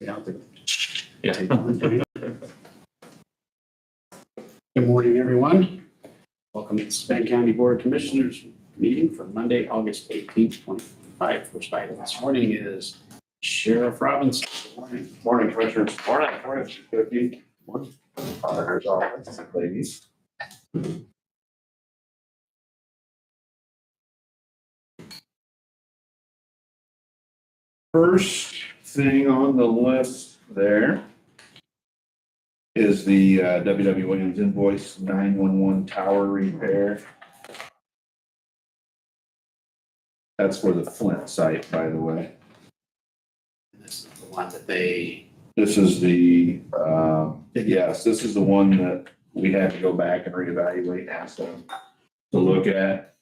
Yeah. Yeah. Good morning, everyone. Welcome to the Steuben County Board of Commissioners meeting for Monday, August 18th, 2025. First item this morning is Sheriff Robinson. Good morning. Morning, Commissioners. Morning, Cookie. Morning. Auditor's office, ladies. First thing on the list there is the W.W. Williams invoice 911 tower repair. That's for the Flint site, by the way. This is the one that they, This is the, yes, this is the one that we had to go back and reevaluate and ask them to look at.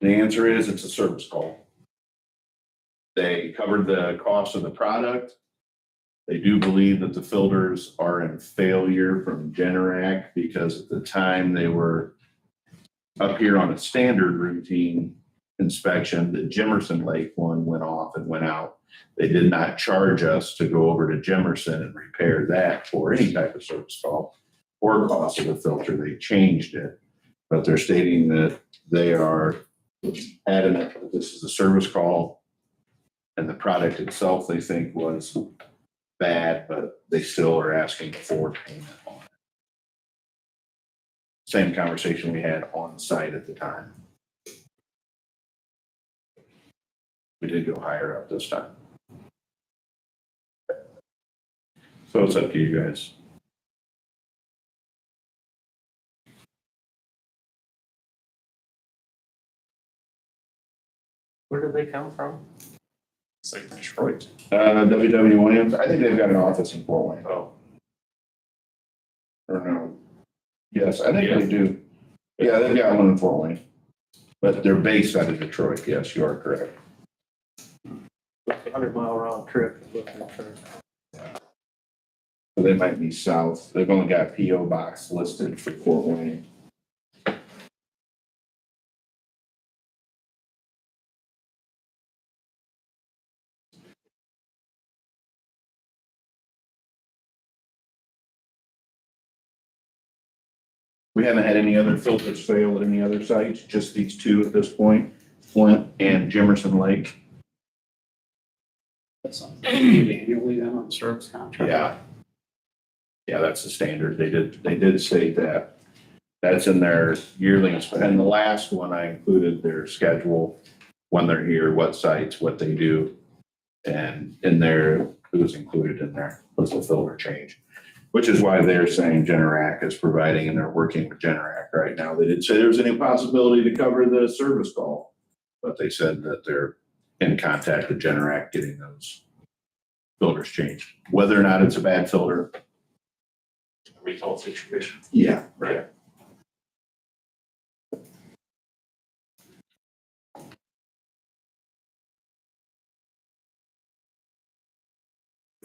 The answer is it's a service call. They covered the cost of the product. They do believe that the filters are in failure from Generac because at the time they were up here on a standard routine inspection, the Jimerson Lake one went off and went out. They did not charge us to go over to Jimerson and repair that for any type of service call or cost of the filter. They changed it, but they're stating that they are adamant that this is a service call and the product itself they think was bad, but they still are asking for payment on it. Same conversation we had on site at the time. We did go higher up this time. So it's up to you guys. Where do they come from? It's like Detroit. W.W. Williams, I think they've got an office in Fort Wayne. Oh, Or no. Yes, I think they do. Yeah, they've got one in Fort Wayne. But they're based out of Detroit. Yes, you are correct. 100-mile round trip. So they might be south. They've only got P.O. box listed for Fort Wayne. We haven't had any other filters fail at any other sites, just these two at this point, Flint and Jimerson Lake. that's something they annually then on service contract. Yeah. Yeah, that's the standard. They did state that. That's in their yearly, and the last one I included their schedule, when they're here, what sites, what they do. And in there, it was included in there was the filter change, which is why they're saying Generac is providing, and they're working with Generac right now. They didn't say there was any possibility to cover the service call, but they said that they're in contact with Generac getting those filters changed. Whether or not it's a bad filter. Recall situation. Yeah, right.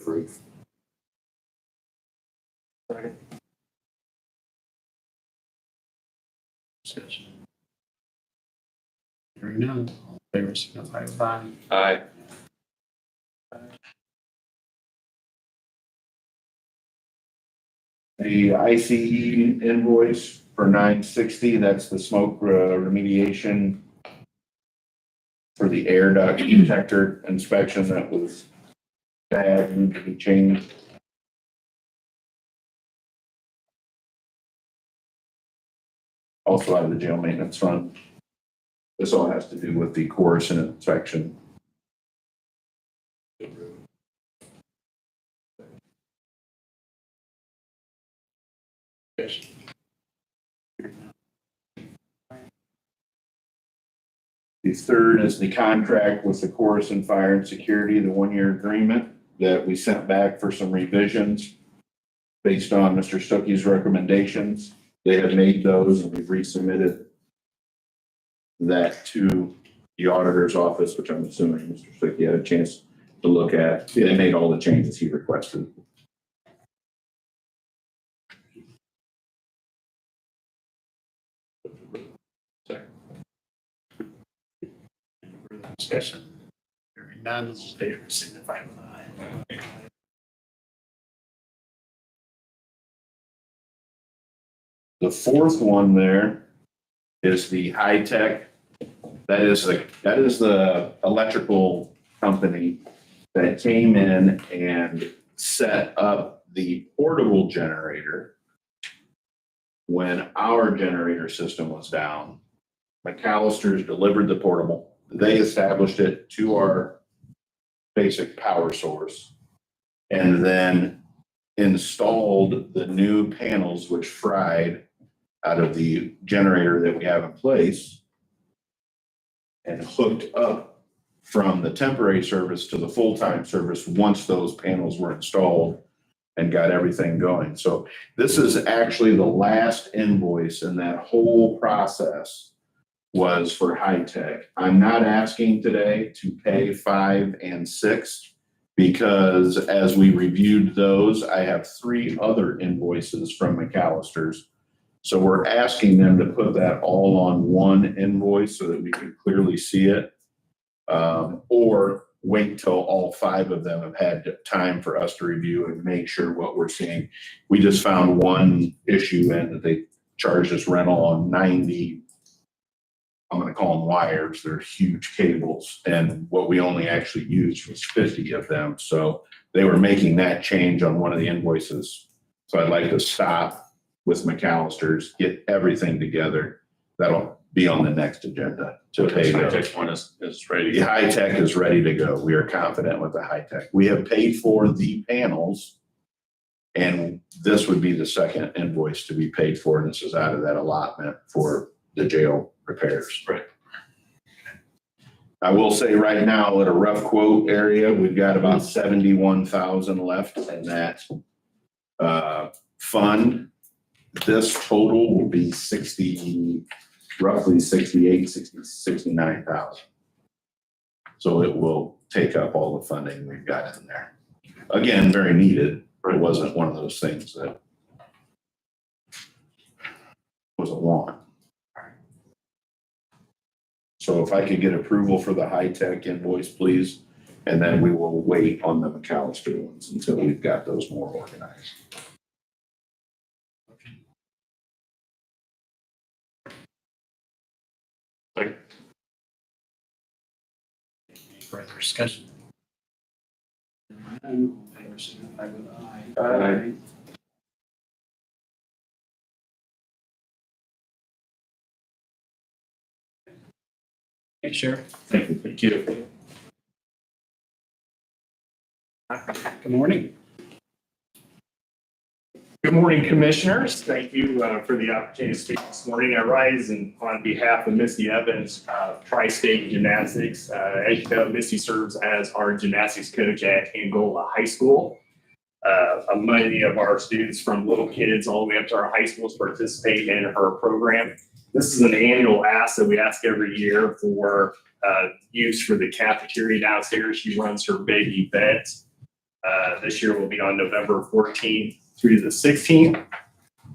Proof. Second. Discussion. Hearing none, all in favor signify with aye. Aye. The ICE invoice for $960, that's the smoke remediation for the air duct detector inspection that was bad, needed to be changed. Also out of the jail maintenance fund. This all has to do with the course and inspection. Discussion. The third is the contract with the Chorus and Fire and Security, the one-year agreement that we sent back for some revisions based on Mr. Stuckey's recommendations. They have made those and we've resubmitted that to the auditor's office, which I'm assuming Mr. Stuckey had a chance to look at. They made all the changes he requested. Discussion. Hearing none, all in favor signify with aye. The fourth one there is the high tech. That is the electrical company that came in and set up the portable generator when our generator system was down. McAllister's delivered the portable. They established it to our basic power source and then installed the new panels which fried out of the generator that we have in place and hooked up from the temporary service to the full-time service once those panels were installed and got everything going. So this is actually the last invoice in that whole process was for high tech. I'm not asking today to pay 5 and 6 because as we reviewed those, I have 3 other invoices from McAllister's. So we're asking them to put that all on one invoice so that we can clearly see it. Or wait till all 5 of them have had time for us to review and make sure what we're seeing. We just found one issue in that they charged us rental on 90, I'm going to call them wires. They're huge cables. And what we only actually used was 50 of them. So they were making that change on one of the invoices. So I'd like to stop with McAllister's, get everything together. That'll be on the next agenda to pay. The high-tech one is ready. The high tech is ready to go. We are confident with the high tech. We have paid for the panels, and this would be the second invoice to be paid for. This is out of that allotment for the jail repairs. Right. I will say right now at a rough quote area, we've got about 71,000 left in that fund. This total will be roughly 69,000. So it will take up all the funding we've got in there. Again, very needed. It wasn't one of those things that was a want. So if I could get approval for the high-tech invoice, please, and then we will wait on the McAllister ones until we've got those more organized. Any further discussion? None, all in favor, signify with aye. Aye. Hey, Sheriff. Thank you. Thank you. Good morning. Good morning, Commissioners. Thank you for the opportunity to speak this morning. I rise on behalf of Misty Evans of Tri-State Gymnastics. As you know, Misty serves as our gymnastics coach at Angola High School. Many of our students from little kids all the way up to our high schools participate in her program. This is an annual ask that we ask every year for use for the cafeteria downstairs. She runs her big event. This year will be on November 14th through the 16th.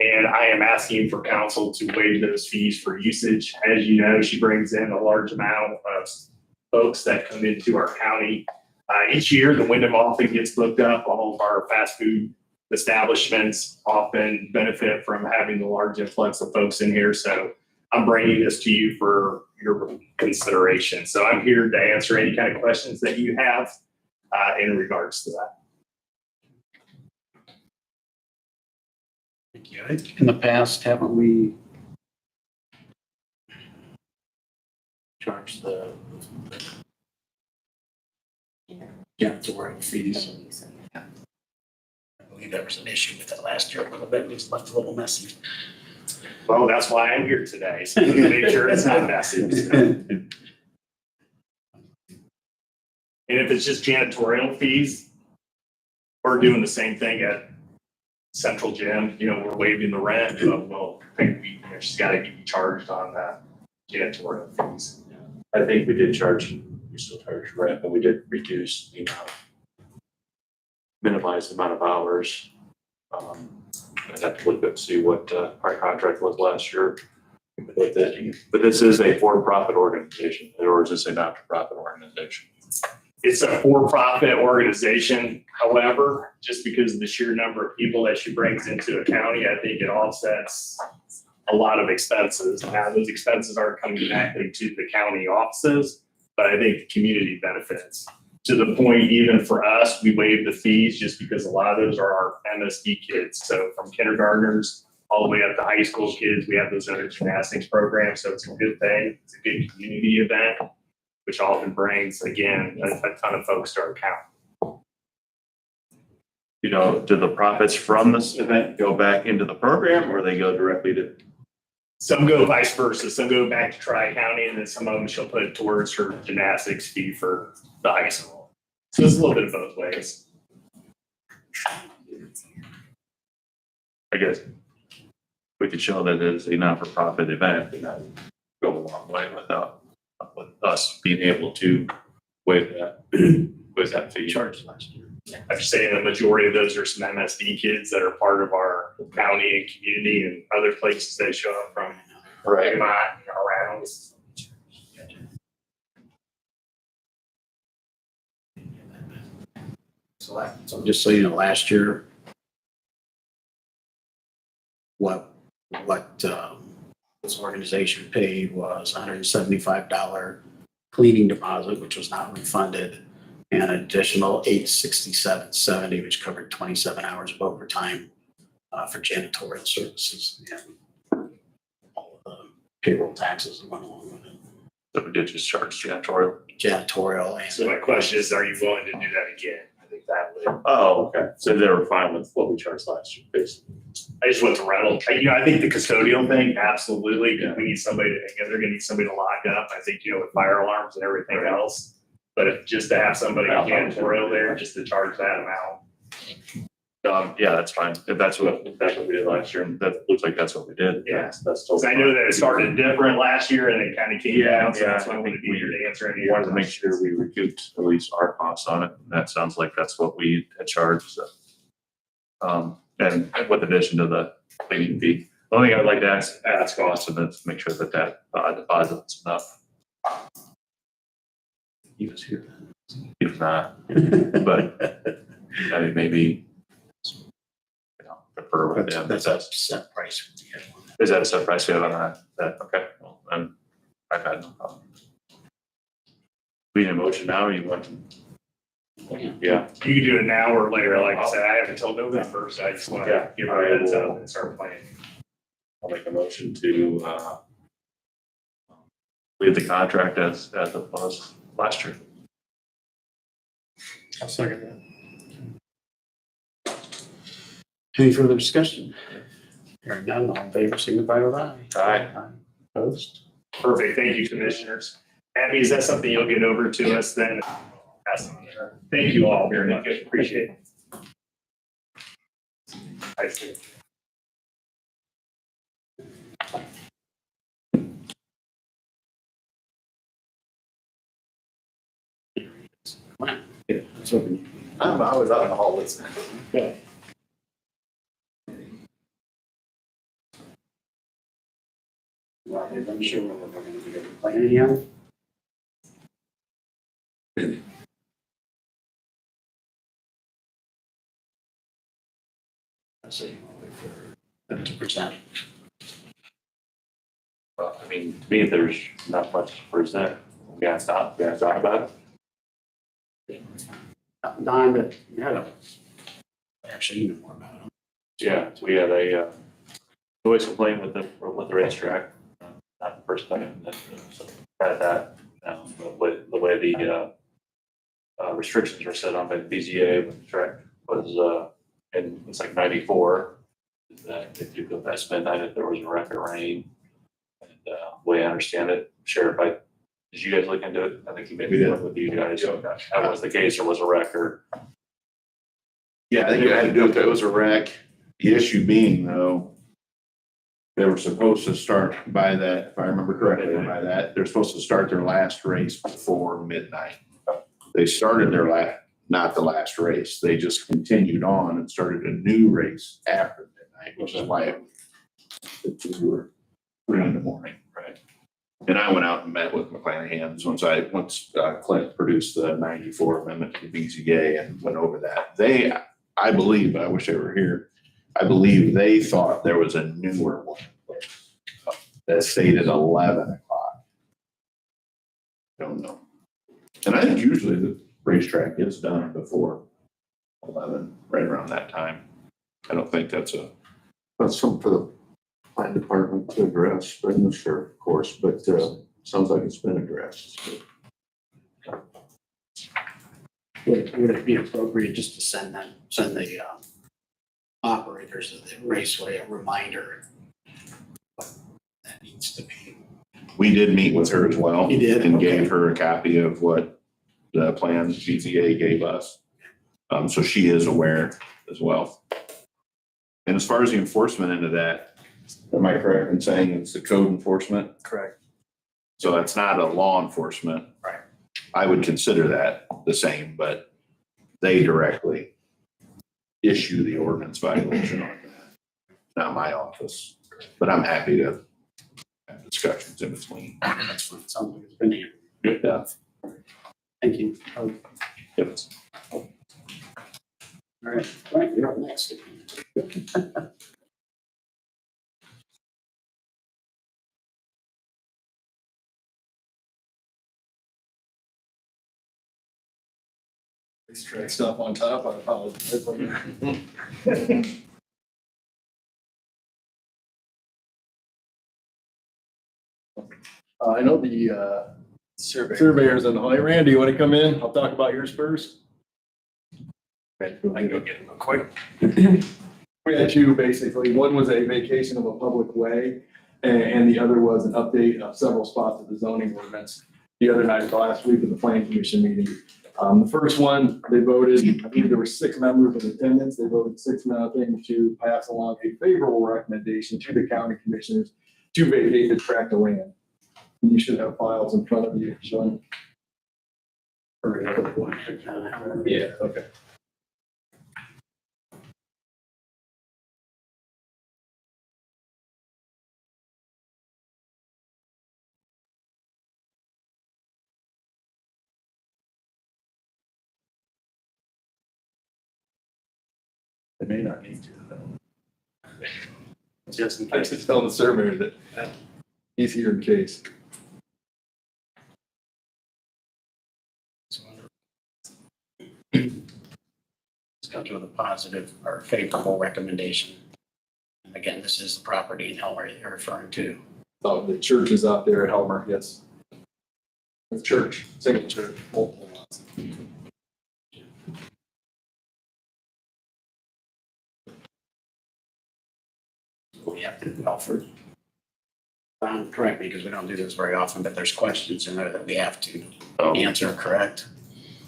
And I am asking for council to waive those fees for usage. As you know, she brings in a large amount of folks that come into our county. Each year, the Wyndham often gets booked up. All of our fast food establishments often benefit from having the large influx of folks in here. So I'm bringing this to you for your consideration. So I'm here to answer any kind of questions that you have in regards to that. Thank you. I think in the past, haven't we charged the janitorial fees? I believe there was an issue with it last year a little bit. It was left a little messy. Well, that's why I'm here today, so to make sure it's not messy. And if it's just janitorial fees, we're doing the same thing at Central Gym. You know, we're waiving the rent, but we'll think she's got to be charged on that janitorial fees. I think we did charge, we still charge rent, but we did reduce the amount, minimize the amount of hours. I'd have to look up and see what our contract was last year with it. But this is a for-profit organization, or is this a not-for-profit organization? It's a for-profit organization. However, just because of the sheer number of people that she brings into a county, I think it offsets a lot of expenses. Now, those expenses aren't coming directly to the county offices, but I think the community benefits. To the point, even for us, we waive the fees just because a lot of those are our MSD kids. So from kindergartners all the way up to high school kids, we have those other gymnastics programs. So it's a good thing. It's a good community event, which often brings, again, a ton of folks to our county. You know, do the profits from this event go back into the program or they go directly to? Some go vice versa. Some go back to Tri-County, and then some of them she'll put towards her gymnastics fee for the high school. So it's a little bit of both ways. I guess we could show that it is a not-for-profit event, and that would go a long way with us being able to waive that fee. Charged last year. I'm just saying the majority of those are some MSD kids that are part of our county and community and other places they show up from. Right. Vermont and around. So just so you know, last year, what this organization paid was $175 cleaning deposit, which was not refunded, and an additional $867.70, which covered 27 hours of overtime for janitorial services and all of the payroll taxes that went along with it. So we did just charge janitorial. Janitorial and So my question is, are you willing to do that again? I think that would. Oh, okay. So they were fine with what we charged last year, basically. I just want the rental. I think the custodial thing, absolutely. Because we need somebody to, again, they're gonna need somebody to lock up. I think, with fire alarms and everything else. But if just to have somebody janitorial there, just to charge that amount. Yeah, that's fine. If that's what we did last year, and that looks like that's what we did. Yeah. That's still. Because I know that it started different last year and it kind of came down. So Yeah, that's why I I wanted think to be here to answer any. We wanted to make sure we recouped at least our costs on it. And that sounds like that's what we had charged. So. And with addition to the cleaning fee, the only thing I'd like to ask Austin is to make sure that deposit's enough. he was here. If not, but I mean, maybe, prefer with them. That's a set price. Is that a set price we have on that? Okay, well, then I've had no problem. We need a motion now, or you want to? Yeah. You can do it now or later. Like I said, I have until November, so I just want to give our heads up and start planning. I'll make a motion to leave the contract as it was last year. I'll second that. Any further discussion? Hearing none, all in favor, signify with aye. Aye. Opposed? Perfect. Thank you, commissioners. Abby, is that something you'll get over to us then? Thank you all very much. Appreciate it. I see. Come on. Yeah, it's open. I was out in the hall listening. Yeah. Well, I'm sure we're going to be planning here. Let's see, I'll wait for them to present. Well, I mean, to me, there's not much to present. We gotta talk about it. Don, but you had actually even more about them. Yeah, we had a noise complaint with the racetrack. Not the first time that had that. The way the restrictions were set on by the BZA when the track was in it's like 94. That if you go past midnight, if there was a wreck or rain, and the way I understand it, Sheriff, did you guys look into it? I think you maybe did. worked with you guys. That was the case, or was a wreck or? Yeah, I think it had to do with it was a wreck. The issue being though, they were supposed to start by that, if I remember correctly, by that, they're supposed to start their last race before midnight. They started their not the last race. They just continued on and started a new race after midnight, which is why the two were 3 in the morning. Right. And I went out and met with McClanahan's once Clint produced the 94 amendment to the BZA and went over that. I believe, I wish they were here, I believe they thought there was a newer one that stated 11 o'clock. Don't know. And I think usually the racetrack is done before 11, right around that time. I don't think that's Something for the plan department to address, but I'm not sure, of course, but sounds like it's been addressed. Would it be appropriate just to send the operators of the raceway a reminder what that needs to be? We did meet with her as well. You did? And Okay. gave her a copy of what the plan BZA gave us. So she is aware as well. And as far as the enforcement into that, am I correct in saying it's the code enforcement? Correct. So that's not a law enforcement. Right. I would consider that the same, but they directly issue the ordinance violation on that. Not my office, but I'm happy to have discussions in between. That's what it sounds like it's been handled. Good stuff. Thank you. Yep. All right, Frank, you're up next. Racetrack stuff on top, I apologize. I know the surveyor's in the hall. Hey, Randy, you want to come in? I'll talk about yours first. I can go get it real quick. We had two, basically. One was a vacation of a public way, and the other was an update of several spots of the zoning ordinance. The other night, last week at the planning commission meeting. The first one, they voted, I believe there were 6 members in attendance. They voted 6-0 to pass along a favorable recommendation to the county commissioners to vacate the tract of land. And you should have files in front of you showing. Yeah, okay. They may not need to, though. Just in I case. just tell the surveyor that he's here in case. Let's go to the positive or favorable recommendation. And again, this is the property in Elmer you're referring to. Oh, the church is out there at Helmer, yes. The church, single church, multiple lots. We have to offer. Correct me because we don't do this very often, but there's questions in there that we have to answer, correct?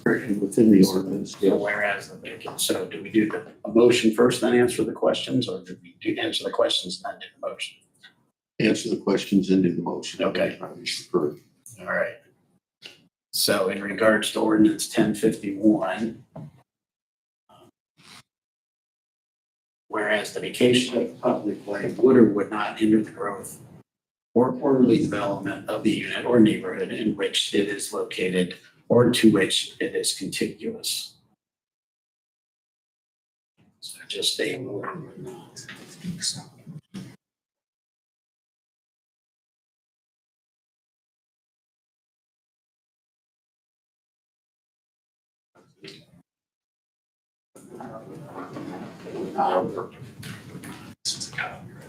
Within the ordinance, yeah. Whereas, so do we do a motion first, then answer the questions, or do we answer the questions and then do the motion? Answer the questions into the motion. Okay. I prefer. All right. So in regards to ordinance 1051, whereas the vacation of public way would or would not hinder the growth or orderly development of the unit or neighborhood in which it is located or to which it is contiguous. So just say would or would not.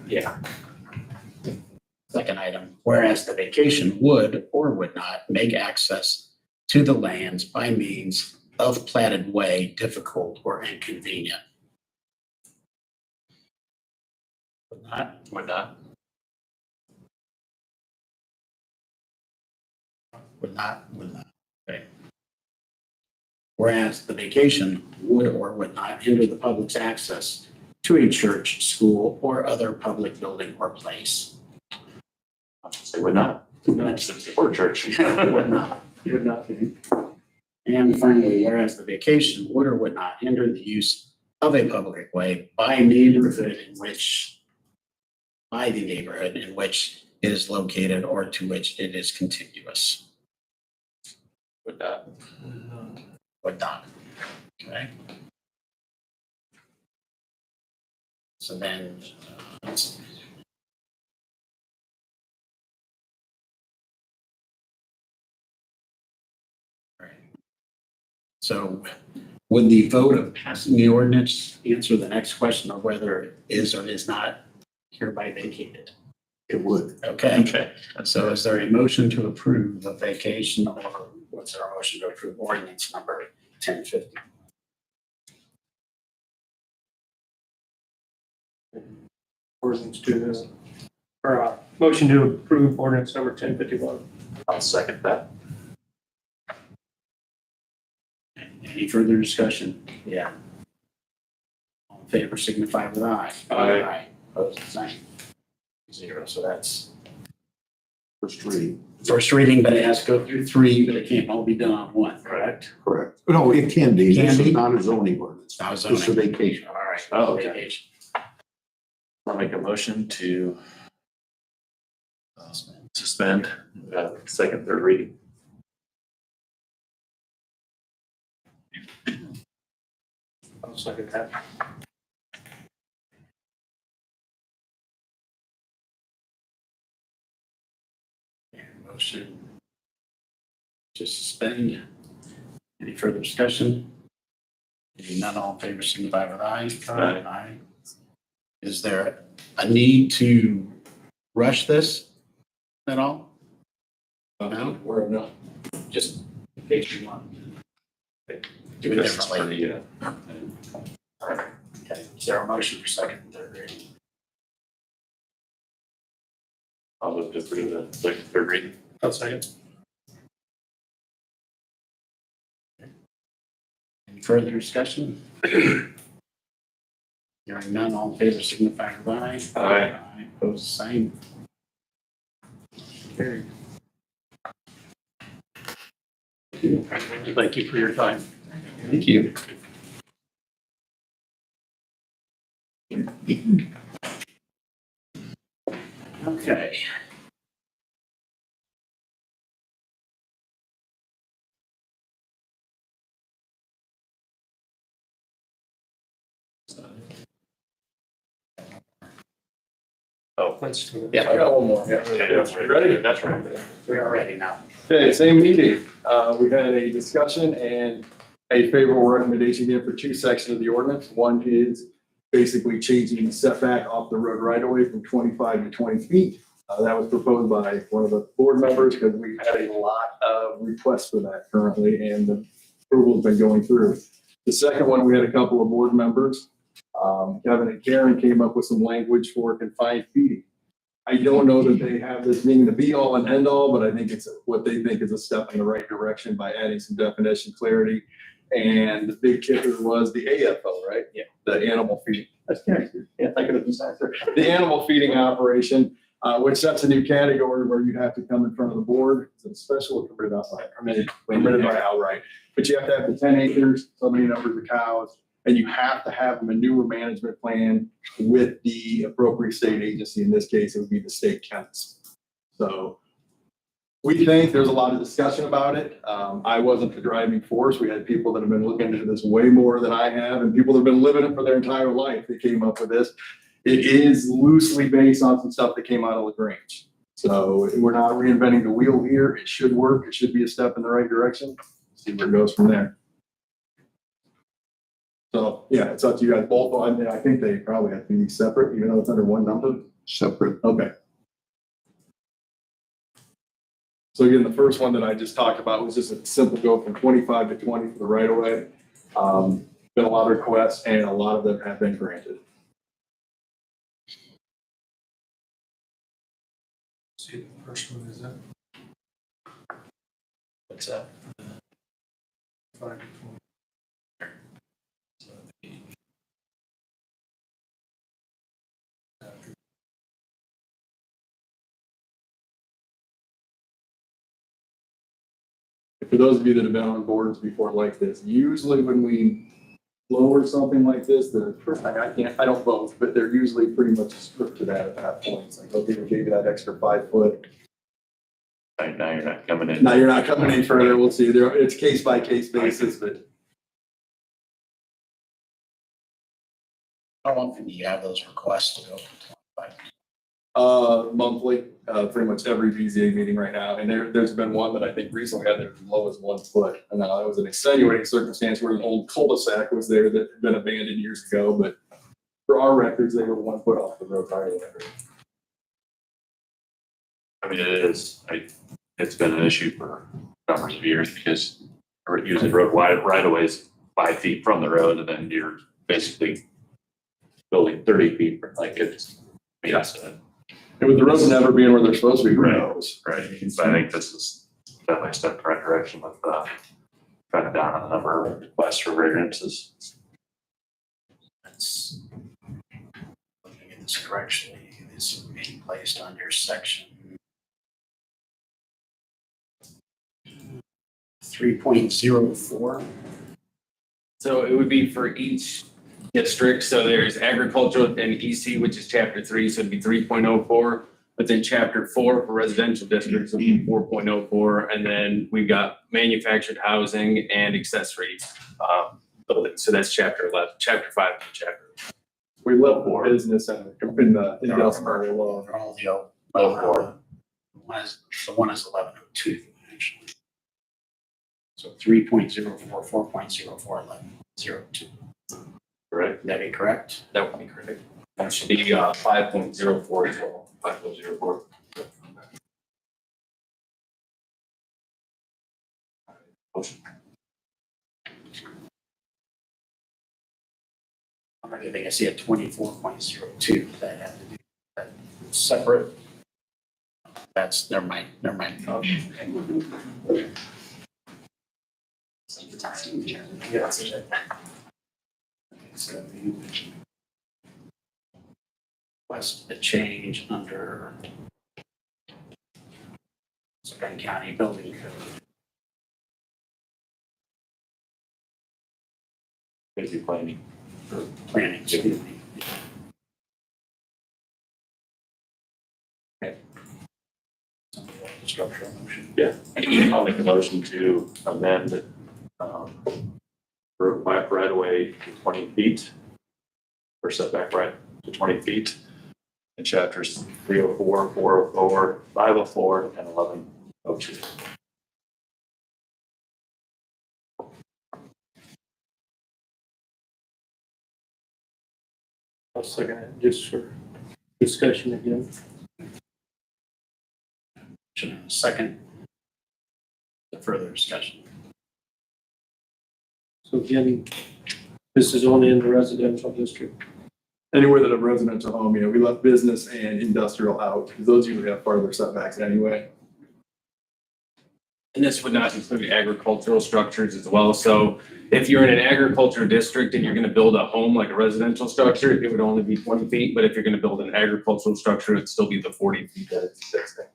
Yeah. Second item, whereas the vacation would or would not make access to the lands by means of platted way difficult or inconvenient. Would not. Would not. Would not. Would not. Okay. Whereas the vacation would or would not hinder the public's access to a church, school, or other public building or place. I'll just say would not. Or church. Would not. Would not be. And finally, whereas the vacation would or would not hinder the use of a public way by the neighborhood in which it is located or to which it is contiguous. With that. Or done. Okay. So then, right. So would the vote of passing the ordinance answer the next question of whether it is or is not hereby vacated? It would. Okay. Okay. So is there a motion to approve the vacation, or what's our motion to approve ordinance number 1050? Ordinance to this, or motion to approve ordinance number 1051. I'll second that. Any further discussion? Yeah. All in favor signify with aye. Aye. Opposed, same. 0. So that's First reading. first reading, but it has to go through 3, but it can't all be done on 1, correct? Correct. No, it can be. Can This be? is not a zoning ordinance. Not a It's a zoning. vacation. All right. Oh, okay. Vacation. I'll make a motion to suspend second, third reading. I'll second that. Motion to suspend. Any further discussion? Hearing none, all in favor signify with aye. Aye. Is there a need to rush this at all? No? Or no? Just in case you want. Do it This is for differently. the, Okay, is there a motion for second and third reading? I'll move to approve the second, third reading. I'll second. Any further discussion? Hearing none, all in favor signify with aye. Aye. Opposed, same. Carried. Thank you for your time. Thank you. Okay. Oh, Let's do it. Yeah. I got one more. Yeah. you Ready? That's right. We are ready now. Okay, same meeting. We had a discussion and a favorable recommendation here for 2 sections of the ordinance. One is basically changing the setback off the road right away from 25 to 20 feet. That was proposed by one of the board members because we've had a lot of requests for that currently, and the approval's been going through. The second one, we had a couple of board members, Kevin and Karen, came up with some language for confined feeding. I don't know that they have this being the be all and end all, but I think it's what they think is a step in the right direction by adding some definition clarity. And the big kicker was the AFO, right? Yeah. The animal feeding. That's connected. Yeah, I could have just answered. The animal feeding operation, which sets a new category where you'd have to come in front of the board. It's a special permitted outright, permitted by outright. But you have to have the 10 acres, so many numbers of cows, and you have to have a manure management plan with the appropriate state agency. In this case, it would be the state chemist. So we think there's a lot of discussion about it. I wasn't the driving force. We had people that have been looking into this way more than I have, and people that have been living it for their entire life that came up with this. It is loosely based on some stuff that came out of LaGrange. So we're not reinventing the wheel here. It should work. It should be a step in the right direction. See where it goes from there. So, yeah, it's up to you guys both. I mean, I think they probably have to be separate, even though it's under one number. Separate. Okay. So again, the first one that I just talked about was just a simple go from 25 to 20 for the right of way. Been a lot of requests and a lot of them have been granted. See, the first one is that. What's that? 5 to 20. For those of you that have been on boards before like this, usually when we lower something like this, I don't vote, but they're usually pretty much strict to that at that point. It's like, okay, we gave you that extra 5 foot. Right now, you're not coming in. Now you're not coming any further. We'll see. It's case by case basis, but How often do you have those requests to go to 25? monthly, pretty much every BZA meeting right now. And there's been one that I think recently had as low as 1 foot. And now it was an extenuating circumstance where an old cul-de-sac was there that had been abandoned years ago, but for our records, they were 1 foot off the road. I mean, it's been an issue for numbers of years because we're using road right of ways 5 feet from the road, and then you're basically building 30 feet, like it's, I mean, it's, And with the roads never being where they're supposed to be, who Right. knows? right. But I think this is definitely a step in the right direction with cutting down on the number of requests for variances. That's, looking at this correctly, this is being placed under section 3.04. So it would be for each district. So there's agricultural and EC, which is chapter 3, so it'd be 3.04. But then chapter 4 for residential districts would be 4.04. And then we've got manufactured housing and accessory buildings. So that's chapter 11, chapter 5, and chapter. We love business in the industrial law. They're all the old. One is 1102, actually. So 3.04, 4.04, 1102. Right. That be correct? That would be correct. That should be 5.04 as well. 5.04. I think I see a 24.02 that had to be separate. That's, never mind. Yeah. So request a change under Steuben County Building Code. Busy planning. Planning, excuse me. Okay. Structural motion. Yeah. I'll make a motion to amend right away to 20 feet or setback right to 20 feet in chapters 304, 404, 504, and 1102. I'll second it, just for discussion again. Second. The further discussion. So again, this is only in the residential district. Anywhere that a residential home, we left business and industrial out, because those usually have farther setbacks anyway. And this would not include agricultural structures as well. So if you're in an agriculture district and you're going to build a home like a residential structure, it would only be 20 feet. But if you're going to build an agricultural structure, it'd still be the 40 feet that it's existing.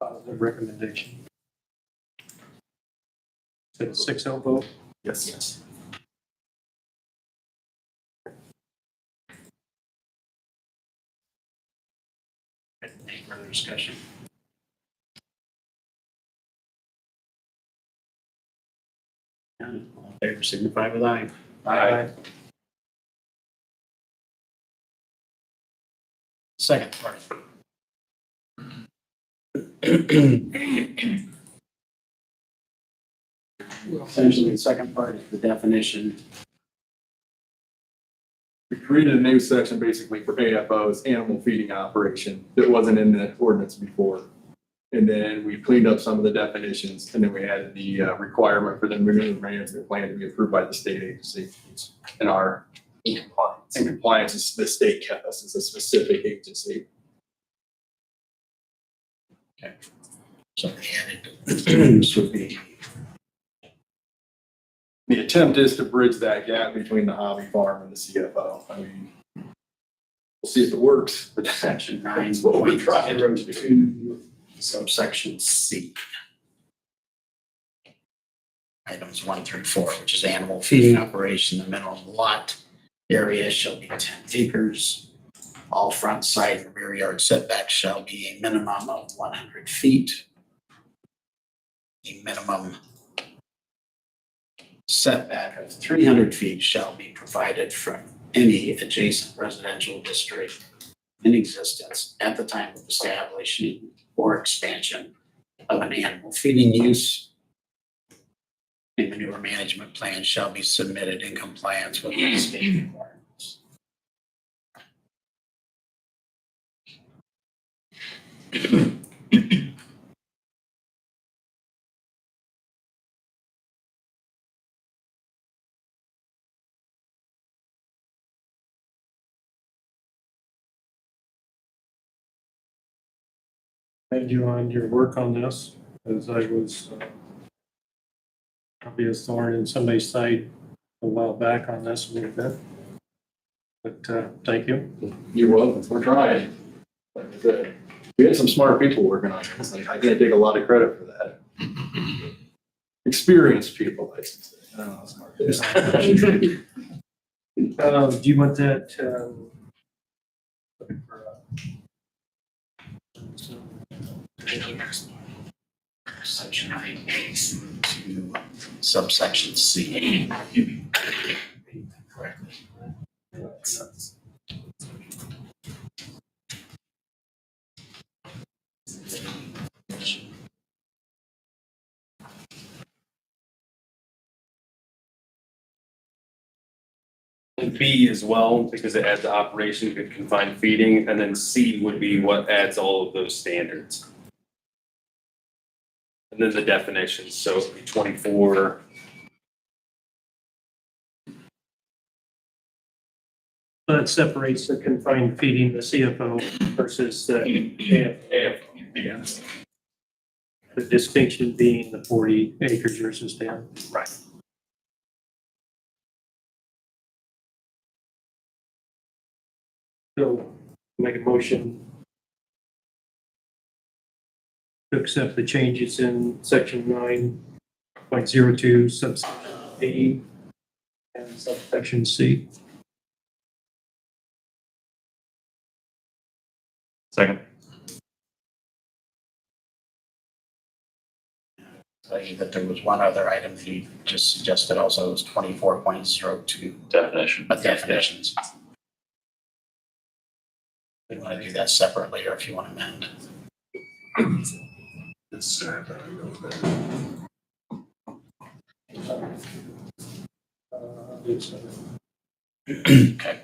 Positive recommendation. So the 6-0 vote. Yes. Any further discussion? None. All in favor signify with aye. Aye. Second part. Essentially, the second part is the definition. We created a new section basically for AFOs, animal feeding operation, that wasn't in the ordinance before. And then we cleaned up some of the definitions, and then we added the requirement for them moving the management plan to be approved by the state agency. And our compliance is the state kept us as a specific agency. Okay. So they added, this would be, The attempt is to bridge that gap between the hobby farm and the CFO. I mean, We'll see if it works. But Section that's what we're trying to do. 9.2, subsection C. Items 1 through 4, which is animal feeding operation. The minimum lot area shall be 10 acres. All front, side, and rear yard setbacks shall be a minimum of 100 feet. A minimum setback of 300 feet shall be provided from any adjacent residential district in existence at the time of establishing or expansion of an animal feeding use. A manure management plan shall be submitted in compliance with the state requirements. Thank you on your work on this, as I was probably a thorn in somebody's side a while back on this a little bit. But thank you. You're welcome. We're trying. Like I said, we had some smart people working on this. Like, I can't take a lot of credit for that. Experienced people, I should say. I don't know how smart they are. Do you want that? Section 9 to subsection C. Correctly. And B as well, because it adds the operation could confine feeding, and then C would be what adds all of those standards. And then the definitions, so it'd be 24. That separates the confined feeding, the CFO versus the AFO. Yes. The distinction being the 40 acres versus 10. Right. So make a motion to accept the changes in section 9.02 subsection A and subsection C. Second. Tell you that there was one other item that you just suggested also, was 24.02 Definition. definitions. We want to do that separately, or if you want to amend. Okay.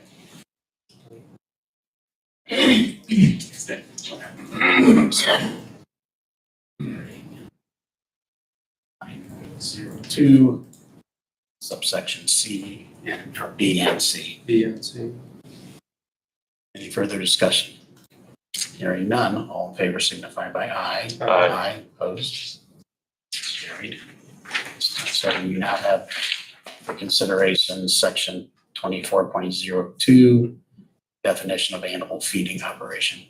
Zero two, subsection C and or B and C. B and C. Any further discussion? Hearing none, all in favor signify by aye. Aye. Opposed? Carried. So you now have for consideration section 24.02, definition of animal feeding operation.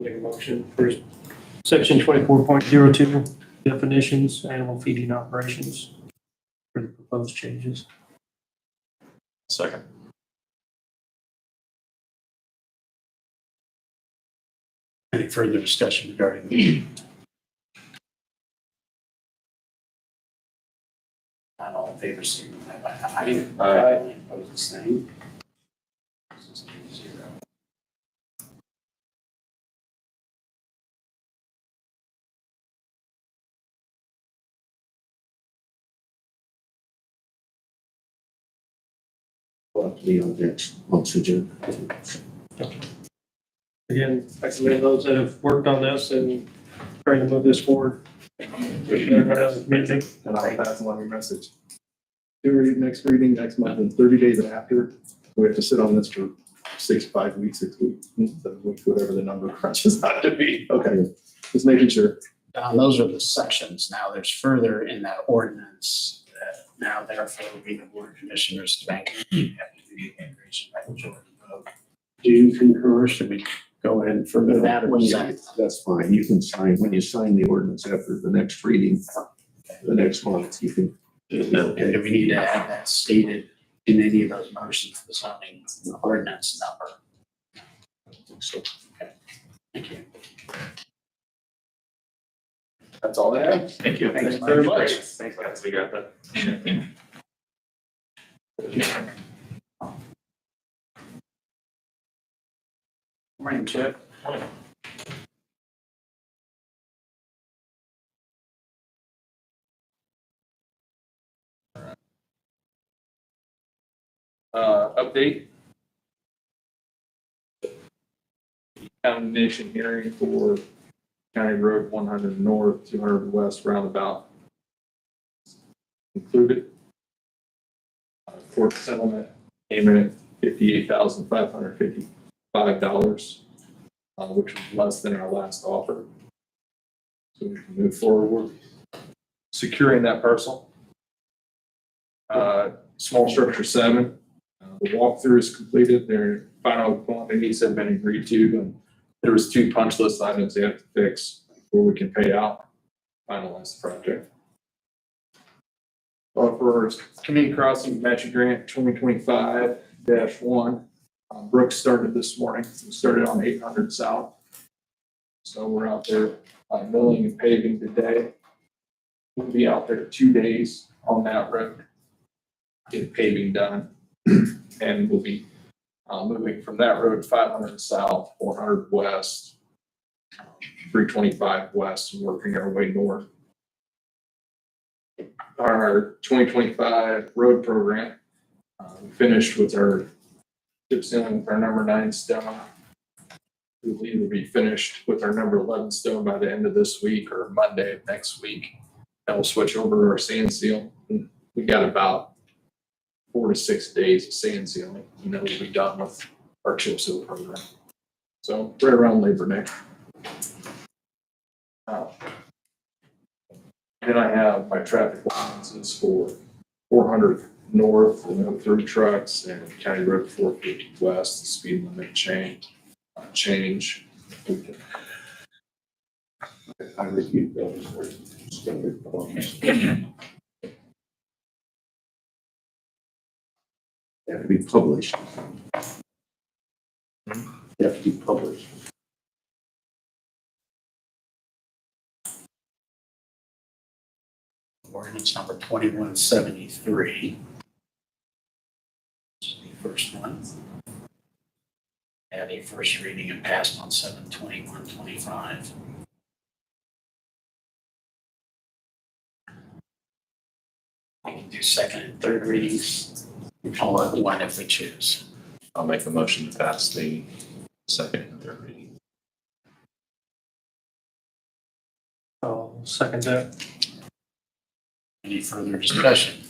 Make a motion for section 24.02 definitions, animal feeding operations for the proposed changes. Second. Any further discussion regarding the not all in favor signify by aye. Aye. Opposed, the same. Will have to be on next month's agenda. Again, I commend those that have worked on this and trying to move this forward. Meeting. And I'll pass along your message. Next reading next month and 30 days after. We have to sit on this for 5 weeks, 6 weeks, 7 weeks, whatever the number crunches out to be. Okay, just making sure. Those are the sections. Now, there's further in that ordinance that now therefore being the board of commissioners, the bank have to do the integration by majority vote. Do you concur? Should we go ahead and further that or is that? That's fine. You can sign, when you sign the ordinance after the next reading, the next month, you can. And if we need to have that stated in any of those motions, the zoning ordinance number. So Thank you. That's all I have. Thank you. Thanks very much. Thanks, guys. We got that. Morning, Chip. Update. Condemnation hearing for County Road 100 North, 200 West roundabout concluded. Court settlement came in at $58,555, which was less than our last offer. So we can move forward securing that parcel. Small structure 7. The walkthrough is completed. Their final quantities have been agreed to, and there was 2 punch list items they have to fix before we can pay out, finalize the project. For Community Crossing Matching Grant 2025-1, Brooks started this morning. We started on 800 South. So we're out there milling and paving today. We'll be out there 2 days on that road, get paving done. And we'll be moving from that road 500 south, 400 west, 325 west, and working our way north. Our 2025 road program, we finished with our chip sealing with our number 9 stone. We'll either be finished with our number 11 stone by the end of this week or Monday of next week. Then we'll switch over to our sand seal. We got about 4 to 6 days of sand sealing, and then we'll be done with our chip seal program. So right around Labor Day. Then I have my traffic licenses for 400 north, the no through trucks, and County Road 450 west, the speed limit change. I reviewed those for standard forms. They have to be published. They have to be published. Ordinance number 2173. This is the first one. Had a first reading and passed on 7/21/25. We can do second and third readings. All at one if we choose. I'll make a motion to pass the second and third reading. I'll second that. Any further discussion?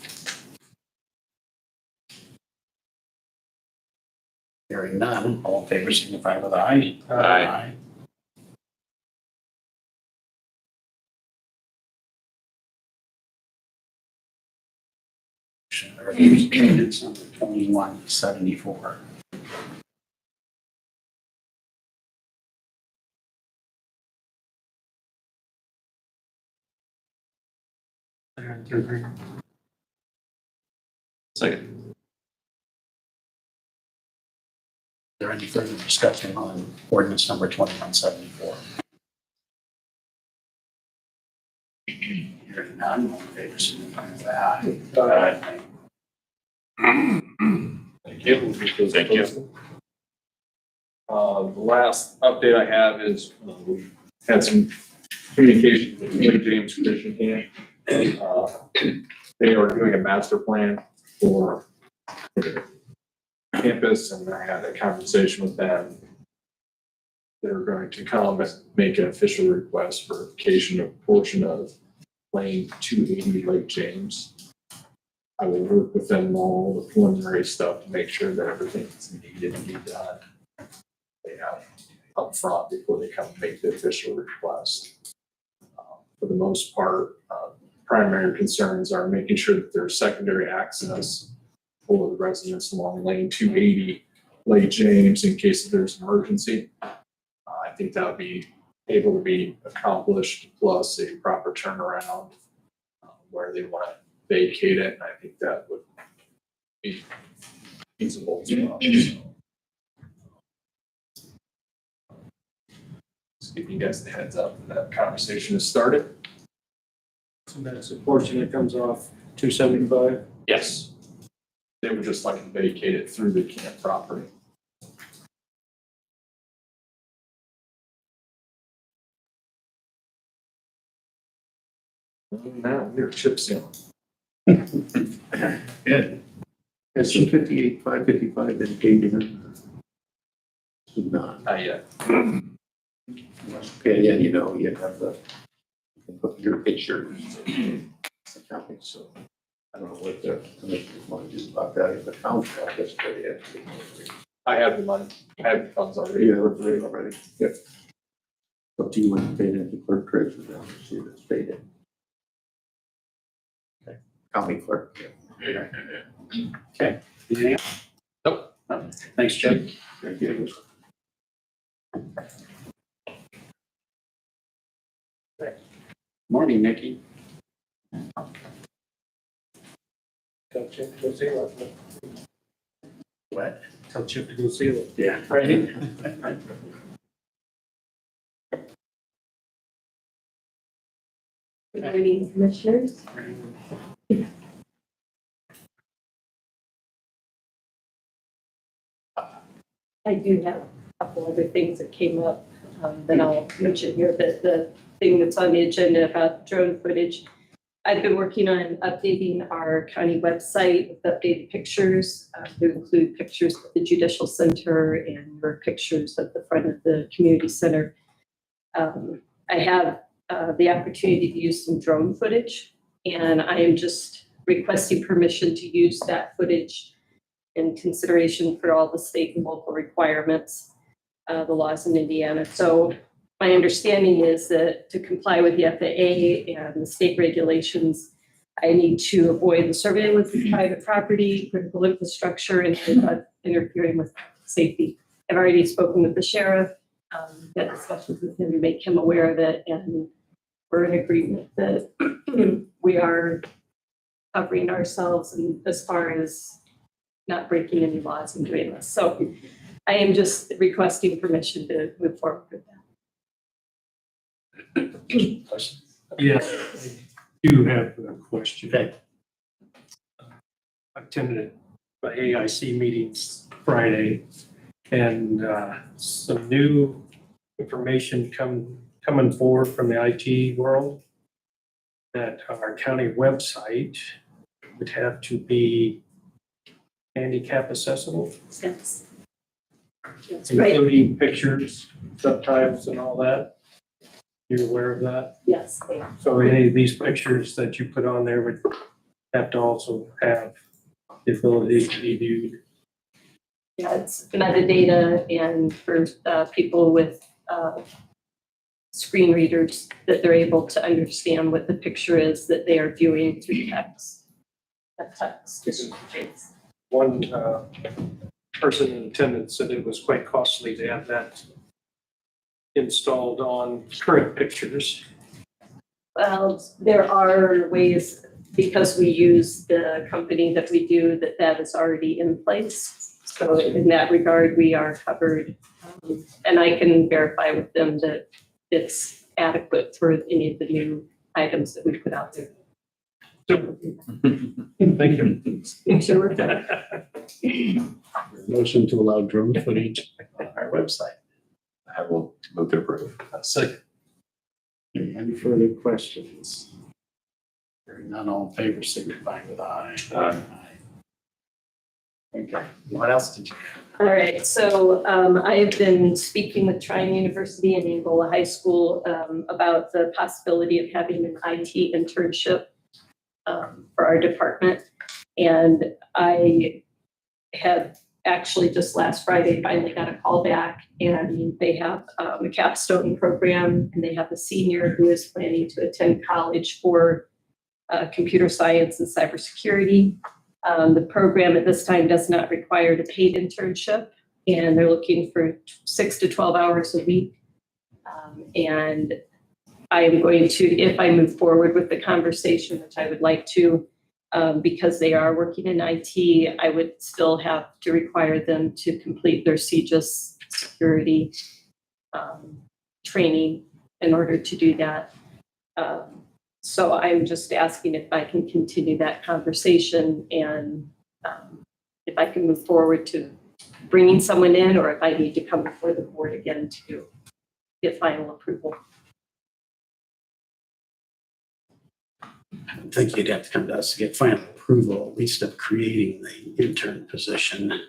Hearing none, all in favor signify with aye. Aye. Ordinance number 2174. Second. Is there any further discussion on ordinance number 2174? Hearing none, all in favor signify with aye. Aye. Thank you. Thank you. The last update I have is we had some communication with Lake James Christian Camp. They are doing a master plan for the campus, and I had a conversation with them. They're going to come and make an official request for vacation of a portion of lane 280 Lake James. I will work with them on all the preliminary stuff to make sure that everything that's needed to be done. They have upfront before they come make the official request. For the most part, primary concerns are making sure that there's secondary access for the residents along lane 280, Lake James, in case there's an emergency. I think that would be able to be accomplished, plus a proper turnaround where they want to vacate it, and I think that would be feasible as well. Just give you guys the heads up that conversation has started. So that's a portion that comes off 275. Yes. They would just like to vacate it through the camp property. Now, we're chip sealing. Good. Has 258, 555 been paid in? Not. Not yet. Okay, yeah, you know, you have the, you can put your picture. So I don't know what the commissioners want to do about that in the contract, that's pretty actually. I have the money. I have the funds already. You have it already? Yep. So do you want to pay it to clerk treasurer now, see if it's paid in? Okay, county clerk. Yeah. Okay. Anything else? Nope. No. Thanks, Chip. Thank you. Morning, Nikki. Tell Chip to go seal it. What? Tell Chip to go seal it. Yeah, right. Good morning, commissioners. I do have a couple other things that came up that I'll mention here, but the thing that's on the agenda about drone footage, I've been working on updating our county website with updated pictures to include pictures of the judicial center and your pictures of the front of the community center. I have the opportunity to use some drone footage, and I am just requesting permission to use that footage in consideration for all the state and local requirements, the laws in Indiana. So my understanding is that to comply with the FAA and the state regulations, I need to avoid the surveillance of private property, critical infrastructure, and interfering with safety. I've already spoken with the sheriff, had discussions with him to make him aware of it, and we're in agreement that we are covering ourselves and as far as not breaking any laws and doing this. So I am just requesting permission to move forward with that. Questions? Yes, I do have a question. Okay. I attended the AIC meetings Friday, and some new information coming forward from the IT world that our county website would have to be handicap accessible, Yes. That's right. including pictures, subtitles and all that. You aware of that? Yes, they are. So any of these pictures that you put on there would have to also have the ability to be viewed. Yeah, it's metadata, and for people with screen readers, that they're able to understand what the picture is that they are viewing through text. That text. One person in attendance said it was quite costly to have that installed on current pictures. Well, there are ways, because we use the company that we do, that is already in place. So in that regard, we are covered. And I can verify with them that it's adequate for any of the new items that we put out there. Thank you. Make sure we're done. Motion to allow drone footage on our website. I will move to approve. Second. Any further questions? Hearing none, all in favor, signify with aye. Aye. Okay, what else did you? All right, so I have been speaking with Tryon University and Angola High School about the possibility of having an IT internship for our department. And I had actually just last Friday finally got a call back, and they have a capstone program, and they have a senior who is planning to attend college for computer science and cybersecurity. The program at this time does not require a paid internship, and they're looking for 6 to 12 hours a week. And I am going to, if I move forward with the conversation, which I would like to, because they are working in IT, I would still have to require them to complete their CGIS security training in order to do that. So I'm just asking if I can continue that conversation, and if I can move forward to bringing someone in, or if I need to come before the board again to get final approval. I don't think you'd have to come to us to get final approval, at least of creating the intern position.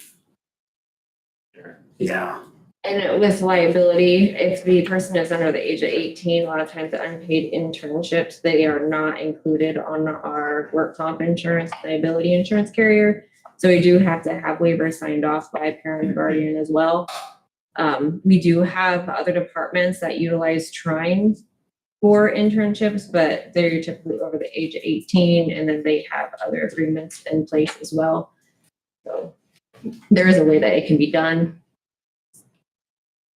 Yeah, And with liability, if the person is under the age of 18, a lot of times the unpaid internships, they are not included on our work comp insurance, liability insurance carrier. So we do have to have waivers signed off by a parent or guardian as well. We do have other departments that utilize Trine for internships, but they're typically over the age of 18, and then they have other agreements in place as well. So there is a way that it can be done.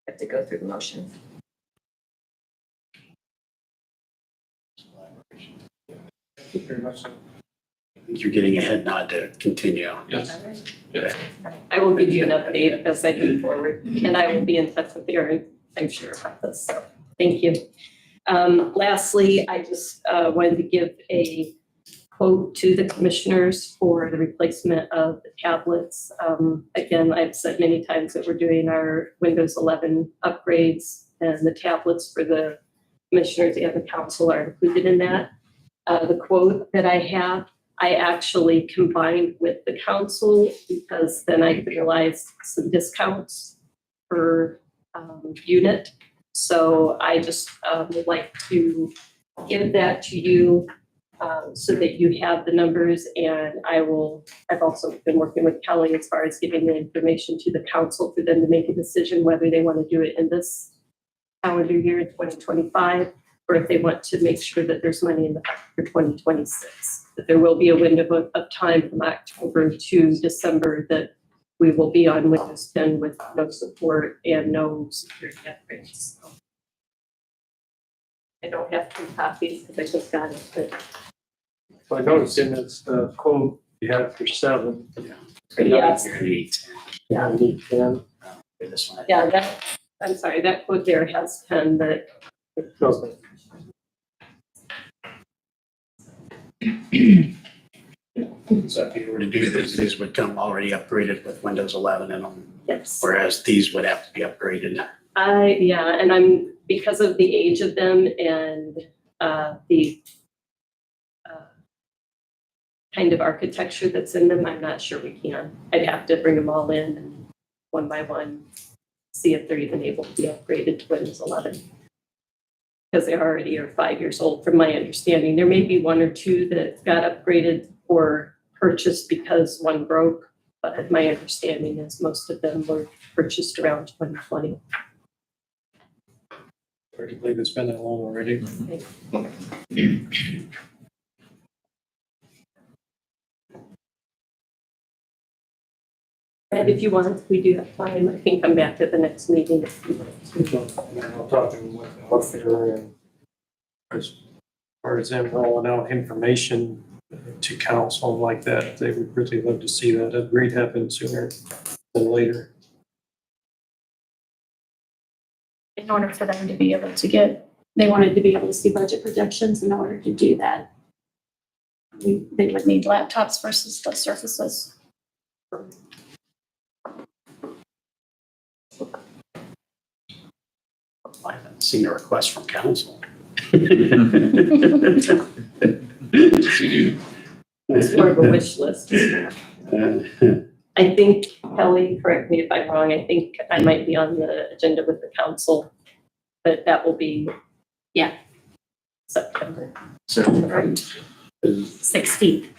Have to go through the motion. Very much so. I think you're getting a head nod to continue. Yes. I will give you an update as I move forward, and I will be in touch with Aaron, I'm sure, about this. So thank you. Lastly, I just wanted to give a quote to the commissioners for the replacement of the tablets. Again, I've said many times that we're doing our Windows 11 upgrades, and the tablets for the commissioners and the council are included in that. The quote that I have, I actually combined with the council, because then I realized some discounts per unit. So I just would like to give that to you so that you have the numbers, and I've also been working with Kelly as far as giving the information to the council for them to make a decision whether they want to do it in this calendar year in 2025, or if they want to make sure that there's money in the budget for 2026. That there will be a window of time from October to December that we will be on Windows 10 with no support and no security upgrades. So I don't have 2 copies because I just got it, but So I noticed in this quote you had for 7. yes, You're 8. Yeah, I need 10. This one. yeah, I'm sorry, that quote there has 10, but Okay. So if you were to do this, these would come already upgraded with Windows 11 in them, yes. whereas these would have to be upgraded. Yeah, and I'm, because of the age of them and the kind of architecture that's in them, I'm not sure we can. I'd have to bring them all in and one by one, see if they're even able to be upgraded to Windows 11. Because they already are 5 years old, from my understanding. There may be 1 or 2 that got upgraded or purchased because one broke, but my understanding is most of them were purchased around 2020. Hard to believe it's been that long already. And if you want, we do have time. I can come back to the next meeting if you want to. And then I'll talk to them what they're, and as far as them rolling out information to council like that, they would really love to see that upgrade happen sooner than later. In order for them to be able to get, they wanted to be able to see budget projections. In order to do that, they would need laptops versus the Surfaces. I haven't seen a request from council. It's more of a wish list. I think, Kelly, correct me if I'm wrong, I think I might be on the agenda with the council, but that will be, September. So, Right. 16.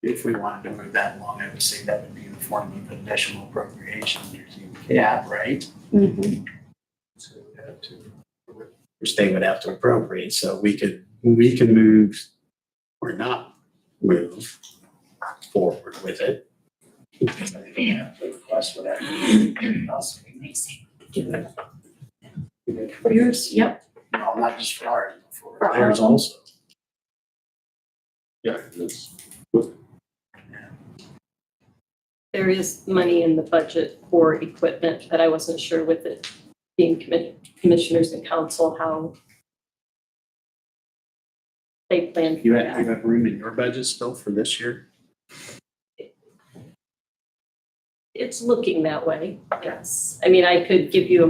if we wanted to move that along, I would say that would be in the form of additional appropriation. Yeah, right? Mhm. So we have to. Which they would have to appropriate, so we can move or not move forward with it. Because I think we have to request whatever. For yours, yep. No, not just for ours, for For all theirs of them? also. Yeah, it's, There is money in the budget for equipment, but I wasn't sure with it being commissioners and council, how they plan for You that. have room in your budget still for this year? It's looking that way, yes. I mean, I could give you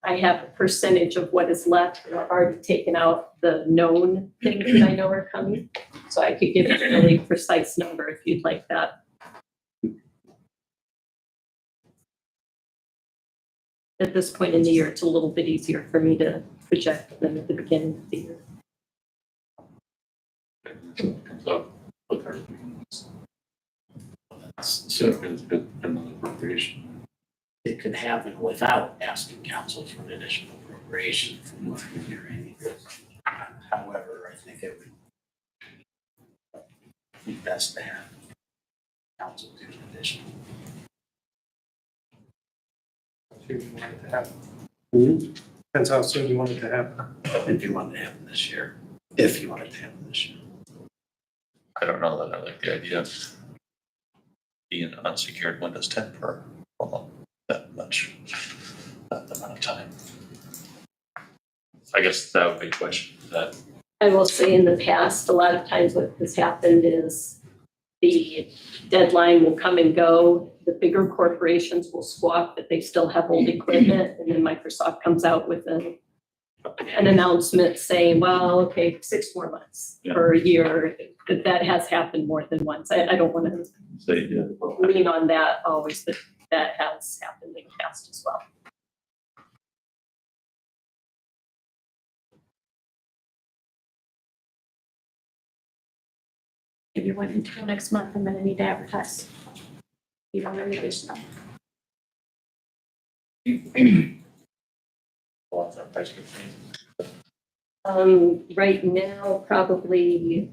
I have a percentage of what is left, and I've already taken out the known things that I know are coming. So I could give you a really precise number if you'd like that. At this point in the year, it's a little bit easier for me to project than at the beginning of the year. Comes up with our. So It's another appropriation. it could happen without asking council for an additional appropriation from what I'm hearing. However, I think it would be best to have council do an additional. Soon you want it to happen. Depends how soon you want it to happen. If you want it to happen this year, if you want it to happen this year. I don't know that I like the idea of being unsecured Windows 10 for that amount of time. I guess that would be a question that I will say in the past, a lot of times what has happened is the deadline will come and go. The bigger corporations will squawk that they still have old equipment, and then Microsoft comes out with an announcement saying, well, okay, 6 more months or a year. That has happened more than once. I don't want to say, yeah. lean on that always, but that has happened in the past as well. If you're wanting to go next month, I'm gonna need to advertise. You don't really do stuff. What's our price? Right now, probably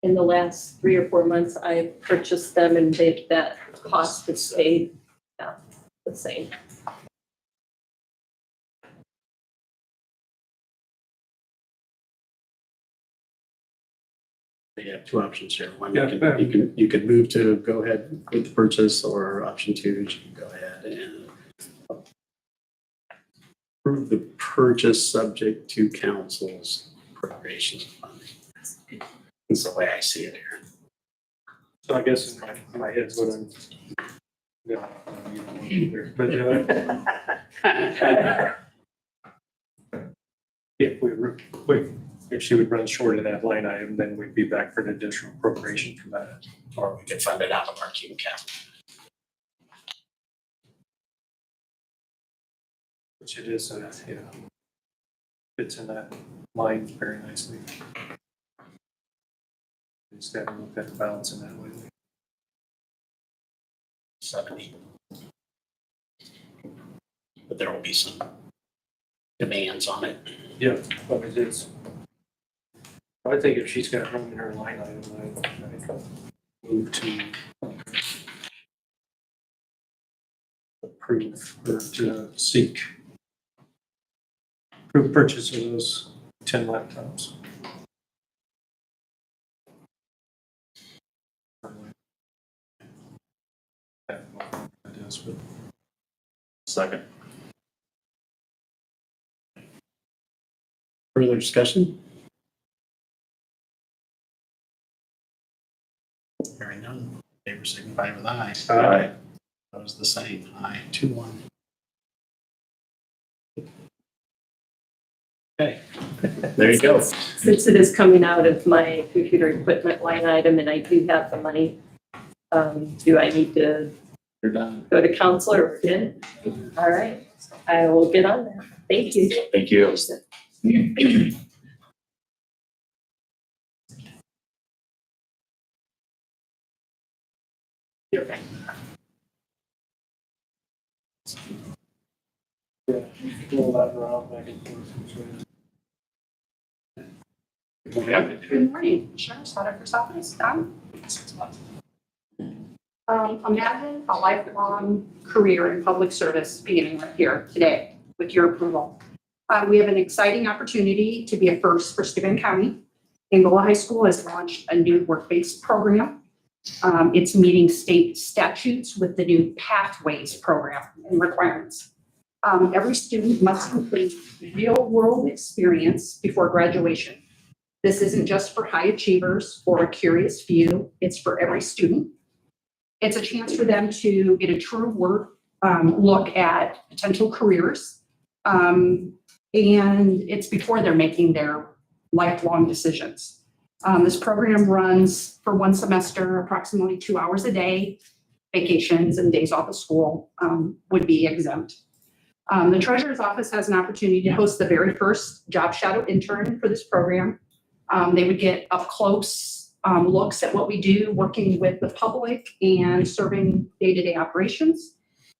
in the last 3 or 4 months, I've purchased them and that cost has stayed the same. You have 2 options here. One, Yeah. you could move to go ahead with the purchase, or option 2 is you can go ahead and approve the purchase subject to council's appropriations funding. That's the way I see it here. So I guess in my head's what I'm. Yeah, you don't want either. But if she would run short of that line item, then we'd be back for an additional appropriation for that. Or we could fund it out of our Q capital. Which it is, fits in that line very nicely. Just haven't looked at the balance in that way. 70. But there will be some demands on it. Yeah, but it is. I think if she's got room in her line item, I move to approve or to seek approve purchase of those 10 laptops. Second. Further discussion? Hearing none. Favor signify with aye. Aye. Opposed the same. Aye. 2-1. Okay. There you go. Since it is coming out of my computer equipment line item and I do have the money, do I need to You're done. go to council or good? All right, I will get on that. Thank you. Thank you. Yeah, roll that around back and forth. Good morning, Sheriff's Auditor's Office, Don. Imagine a lifelong career in public service beginning right here today with your approval. We have an exciting opportunity to be a first for Steuben County. Angola High School has launched a new work-based program. It's meeting state statutes with the new Pathways program and requirements. Every student must complete real-world experience before graduation. This isn't just for high achievers or a curious few, it's for every student. It's a chance for them to get a true look at potential careers. And it's before they're making their lifelong decisions. This program runs for one semester, approximately 2 hours a day. Vacations and days off of school would be exempt. The Treasurer's Office has an opportunity to host the very first job shadow intern for this program. They would get up close looks at what we do, working with the public and serving day-to-day operations.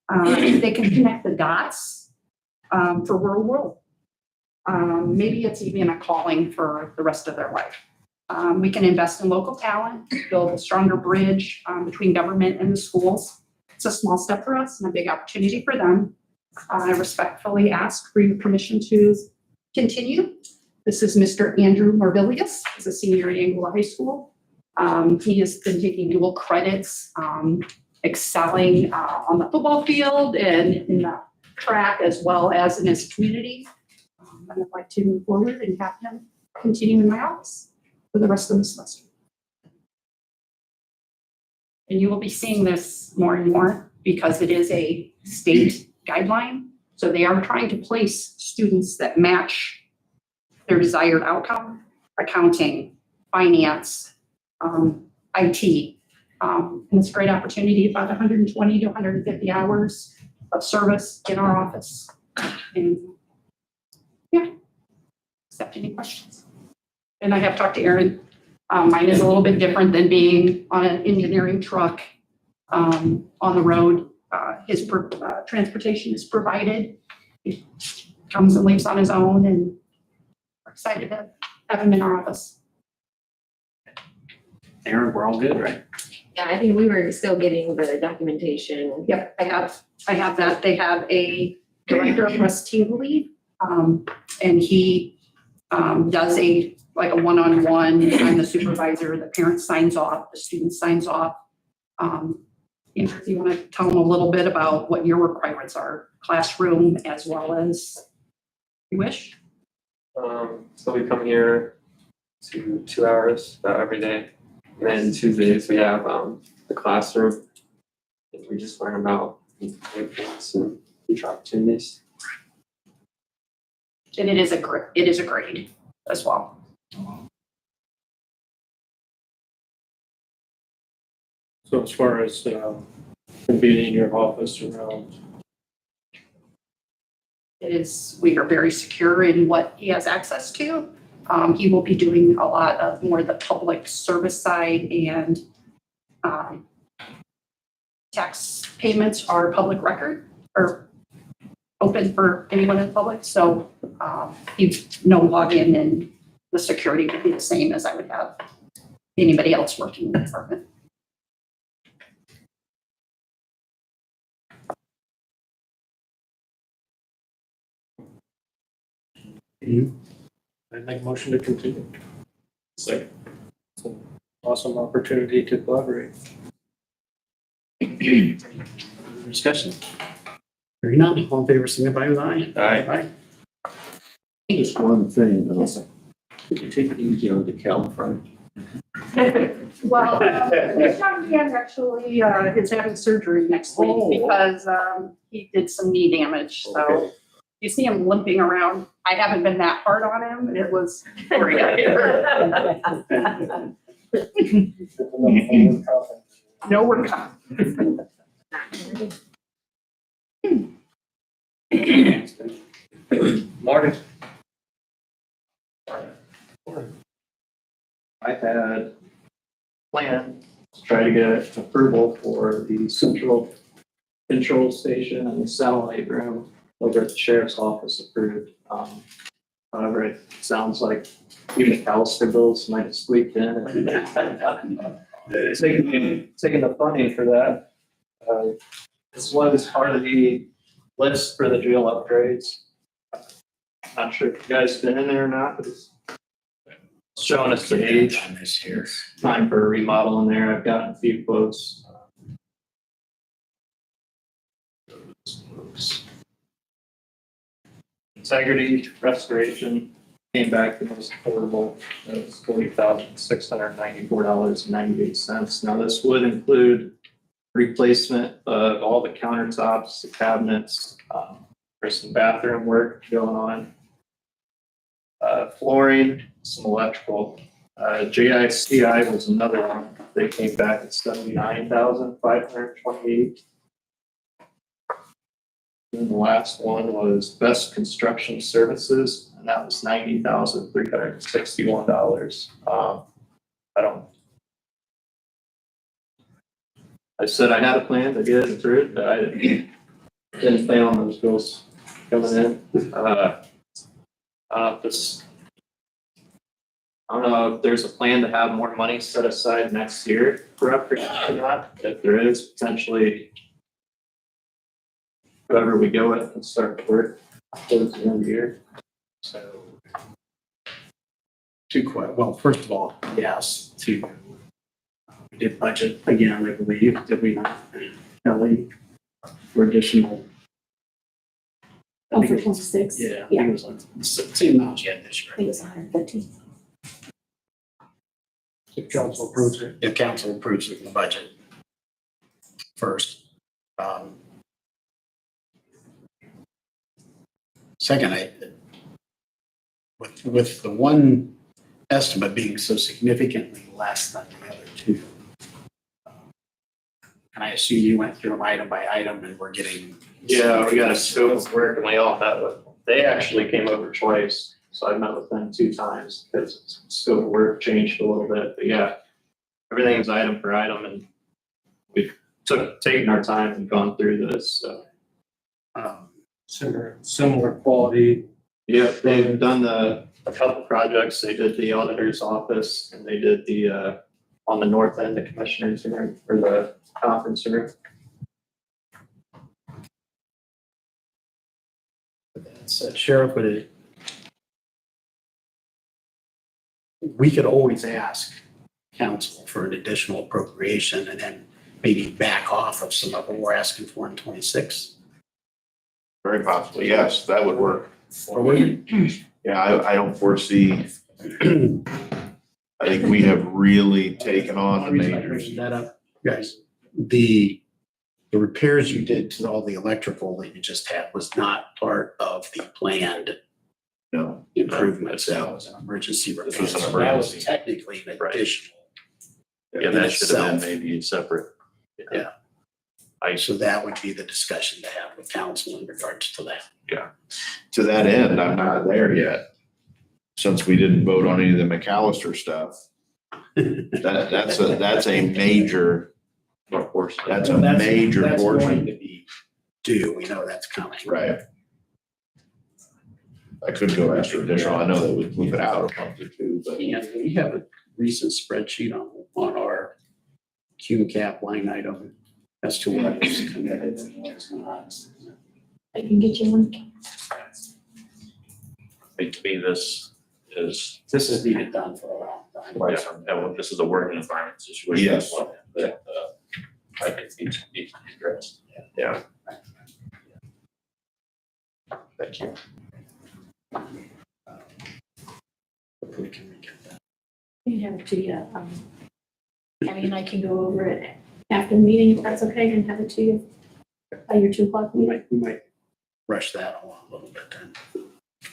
They can connect the dots for rural world. Maybe it's even a calling for the rest of their life. We can invest in local talent, build a stronger bridge between government and the schools. It's a small step for us and a big opportunity for them. I respectfully ask for your permission to continue. This is Mr. Andrew Marvillius. He's a senior at Angola High School. He has been taking dual credits, excelling on the football field and in the track as well as in his community. I'd like to move forward and have him continue in my office for the rest of the semester. And you will be seeing this more and more because it is a state guideline. So they are trying to place students that match their desired outcome: accounting, finance, IT. And it's a great opportunity, about 120 to 150 hours of service in our office. And yeah, accept any questions. And I have talked to Aaron. Mine is a little bit different than being on an engineering truck on the road. His transportation is provided. He comes and leaves on his own, and we're excited to have him in our office. Aaron, we're all good, right? Yeah, I think we were still getting the documentation. Yep, I have that. They have a director of press team lead, and he does a one-on-one. I'm the supervisor. The parent signs off. The student signs off. If you want to tell them a little bit about what your requirements are, classroom as well as you wish. So we come here to 2 hours about every day. And then Tuesdays we have the classroom. And we just learn about things and future opportunities. And it is a grade as well. So as far as being in your office around, We are very secure in what he has access to. He will be doing a lot of more the public service side, and tax payments are public record or open for anyone in the public. So he's no login, and the security would be the same as I would have anybody else working in the department. I'd make a motion to continue. Second. It's an awesome opportunity to collaborate. Discussion. Hearing none, all in favor, signify with aye. Aye. Just one thing, Yes, sir. could you take it easy on the Cal front? Well, this young man actually is having surgery next week because he did some knee damage. So Okay. you see him limping around. I haven't been that hard on him. It was great. No, we're not. Morning. I had planned to try to get approval for the central control station and the satellite room over at the sheriff's office approved. However, it sounds like even McAllister bills might have squeaked in. Taking the funding for that. This was part of the list for the jail upgrades. Not sure if you guys been in there or not, but it's showing us the age. This year. Time for a remodel in there. I've gotten a few quotes. Integrity restoration came back the most affordable. It was $40,694.98. Now, this would include replacement of all the countertops, the cabinets, there's some bathroom work going on. Flooring, some electrical. JICI was another one. They came back at $79,528. And the last one was best construction services, and that was $90,361. I said I had a plan to get it through, but I didn't plan on those bills coming in. I don't know if there's a plan to have more money set aside next year for upgrades or not. If there is, potentially whoever we go with and start to work towards the end of the year. So, well, first of all, yes, we did budget again, I believe, did we not? Kelly, for additional. Oh, for 26? Yeah, I think it was like the same amount you had this year. I think it was 115. If council approves it. If council approves it in the budget first. Second, with the one estimate being so significantly less than the other two, and I assume you went through them item by item and we're getting. Yeah, we got a scope of work and we all met with, they actually came over twice. So I met with them 2 times because scope of work changed a little bit, but yeah, everything's item for item and we've taken our time and gone through this, so. Similar quality. Yeah, they've done a couple projects. They did the auditor's office and they did the, on the north end, the commissioner's room or the conference room. So Sheriff, we could always ask council for an additional appropriation and then maybe back off of some of what we're asking for in 26. Very possibly, yes, that would work. Or we, Yeah, I don't foresee, I think we have really taken on the majors. that up, guys, the repairs you did to all the electrical that you just had was not part of the planned No, improvements. That was an emergency repair. This was an So that was emergency. technically an Right. additional. Yeah, in that should have itself. been maybe separate. Yeah. So that would be the discussion to have with council in regards to that. to that end, I'm not there yet. Since we didn't vote on any of the McAllister stuff, that's a major, Of course. that's a major That's going portion. to be due. We know that's coming. Right. I could go after additional, I know that we'd move it out a month or two, but And we have a recent spreadsheet on our Q cap line item as to what is committed and what's not. I can get you one. I think to me, this is, This has needed done for a long time. this is a working environment situation. Yes. That, I think needs to be addressed. Yeah. thank you. Hopefully can we get that. You can have it to you. Abby and I can go over it after the meeting, if that's okay, and have it to you by your 2 o'clock We meeting. might rush that along a little bit then.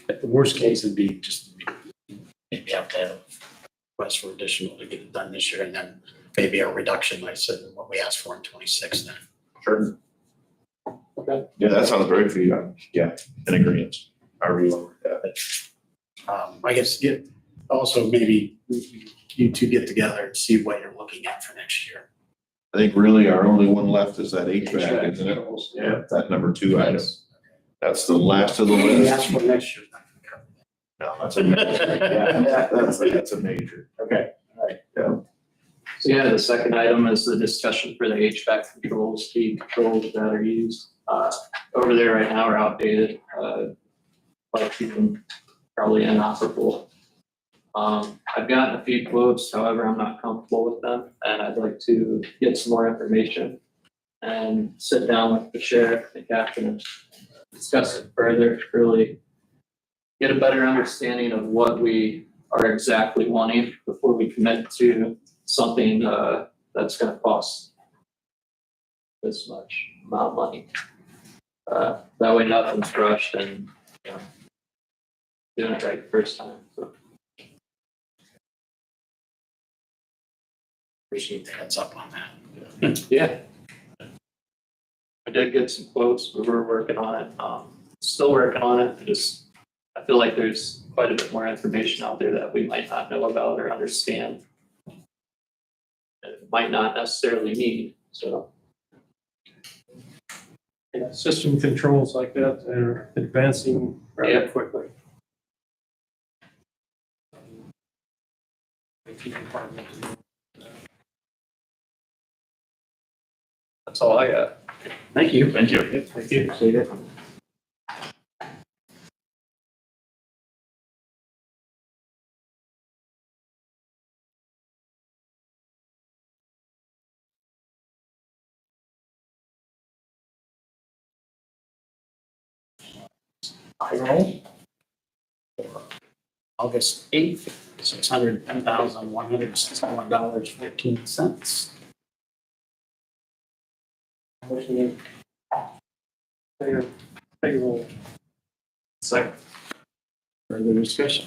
But the worst case would be just maybe have to have a request for additional to get it done this year and then maybe a reduction, like I said, in what we asked for in 26 then. Sure. Yeah, that sounds very for you. Yeah, in agreement. However you want to work that. I guess also maybe you two get together and see what you're looking at for next year. I think really our only one left is that HVAC, isn't it? Yeah. That number 2 item. That's the last of the We list. asked for next year. No, that's a major. Yeah, that's a major. Okay, all right. So yeah, the second item is the discussion for the HVAC controls, the controls that are used over there right now are outdated. Quite a few of them probably inoperable. I've gotten a few quotes, however, I'm not comfortable with them, and I'd like to get some more information and sit down with the sheriff and captain and discuss it further, really get a better understanding of what we are exactly wanting before we commit to something that's gonna cost this much amount of money. That way nothing's rushed and, you know, doing it right the first time, so. Appreciate the heads up on that. Yeah. I did get some quotes, we were working on it, still working on it, I feel like there's quite a bit more information out there that we might not know about or understand. It might not necessarily need, so. Yeah, system controls like that are advancing rather Yeah. quickly. IT department. That's all I got. Thank you. Thank you. Thank you. Appreciate it. Payroll for August 8th, $610,161.15. Motion to payroll. Second. Further discussion?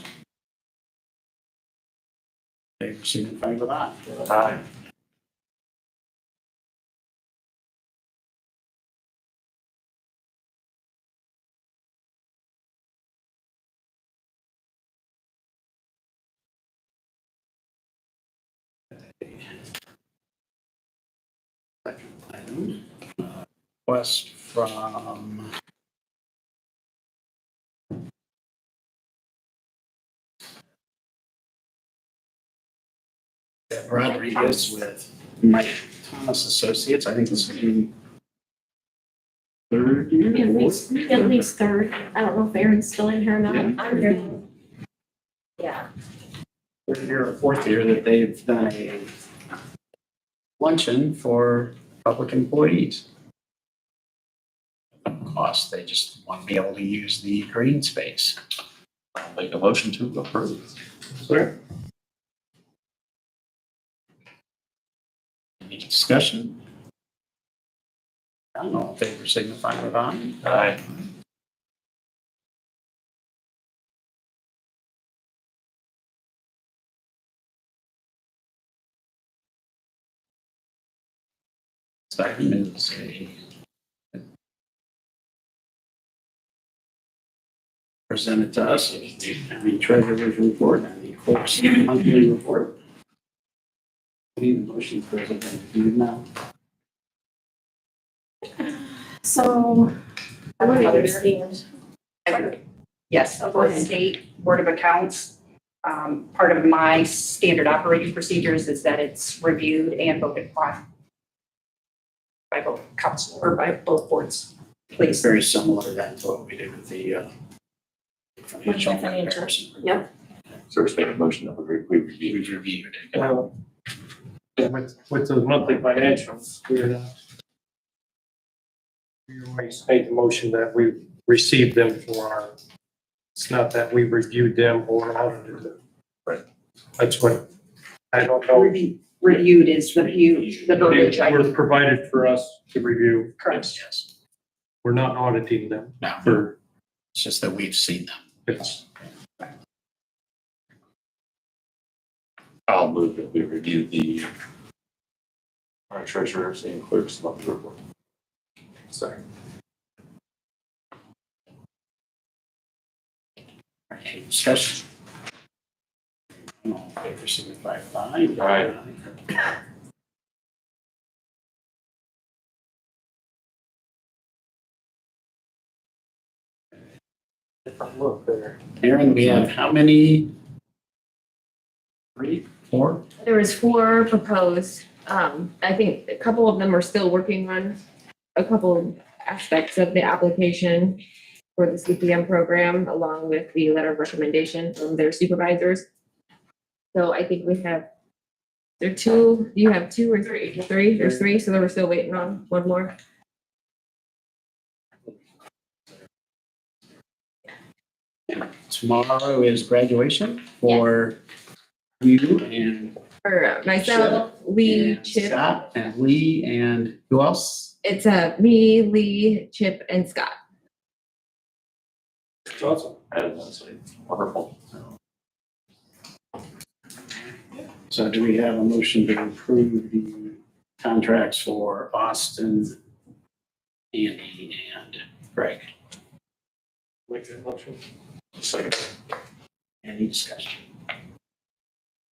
Favor signify with aye. Aye. Second item, request from Deb Rodriguez with Mike Thomas Associates. I think this is the third year. At least third. I don't know if Aaron's still in here or not. Yeah. I'm here. Yeah. Third year or fourth year that they've done a luncheon for public employees. Cost, they just want to be able to use the green space. I'll make a motion to approve. Sir? Any discussion? I don't know, in favor signify with aye. Aye. This item is presented to us, the treasurer's report and the clerk's monthly report. Need a motion for the review now. So, I don't understand. Yes, for the state board of accounts. Part of my standard operating procedures is that it's reviewed and voted upon by both council or by both boards. It's very similar then to what we did with the financial financial. comparison. Yep. So we're making a motion that we review. We've reviewed it. Well, with the monthly financials, we always made the motion that we received them for our, it's not that we reviewed them or audited them. Right. That's what, I don't know. Reviewed is the verbiage. They were provided for us to review. Correct. Yes. We're not auditing them No, for, it's just that we've seen them. it's, I'll move that we review the Our treasurer's and clerk's monthly report. Sorry. Any discussion? All in favor signify with aye. Aye. Look there. Aaron, we have how many? 3, 4? There was 4 proposed. I think a couple of them are still working on a couple aspects of the application for the CPM program, along with the letter of recommendation from their supervisors. So I think we have, there are 2, you have 2 or 3? 3, there's 3, so we're still waiting on 1 more. Tomorrow is graduation for you and For myself, Lee, and Chip, Scott and Lee and who else? it's me, Lee, Chip, and Scott. It's awesome. That's wonderful. So do we have a motion to approve the contracts for Austin, Andy, and Greg? Make that motion. Second. Any discussion?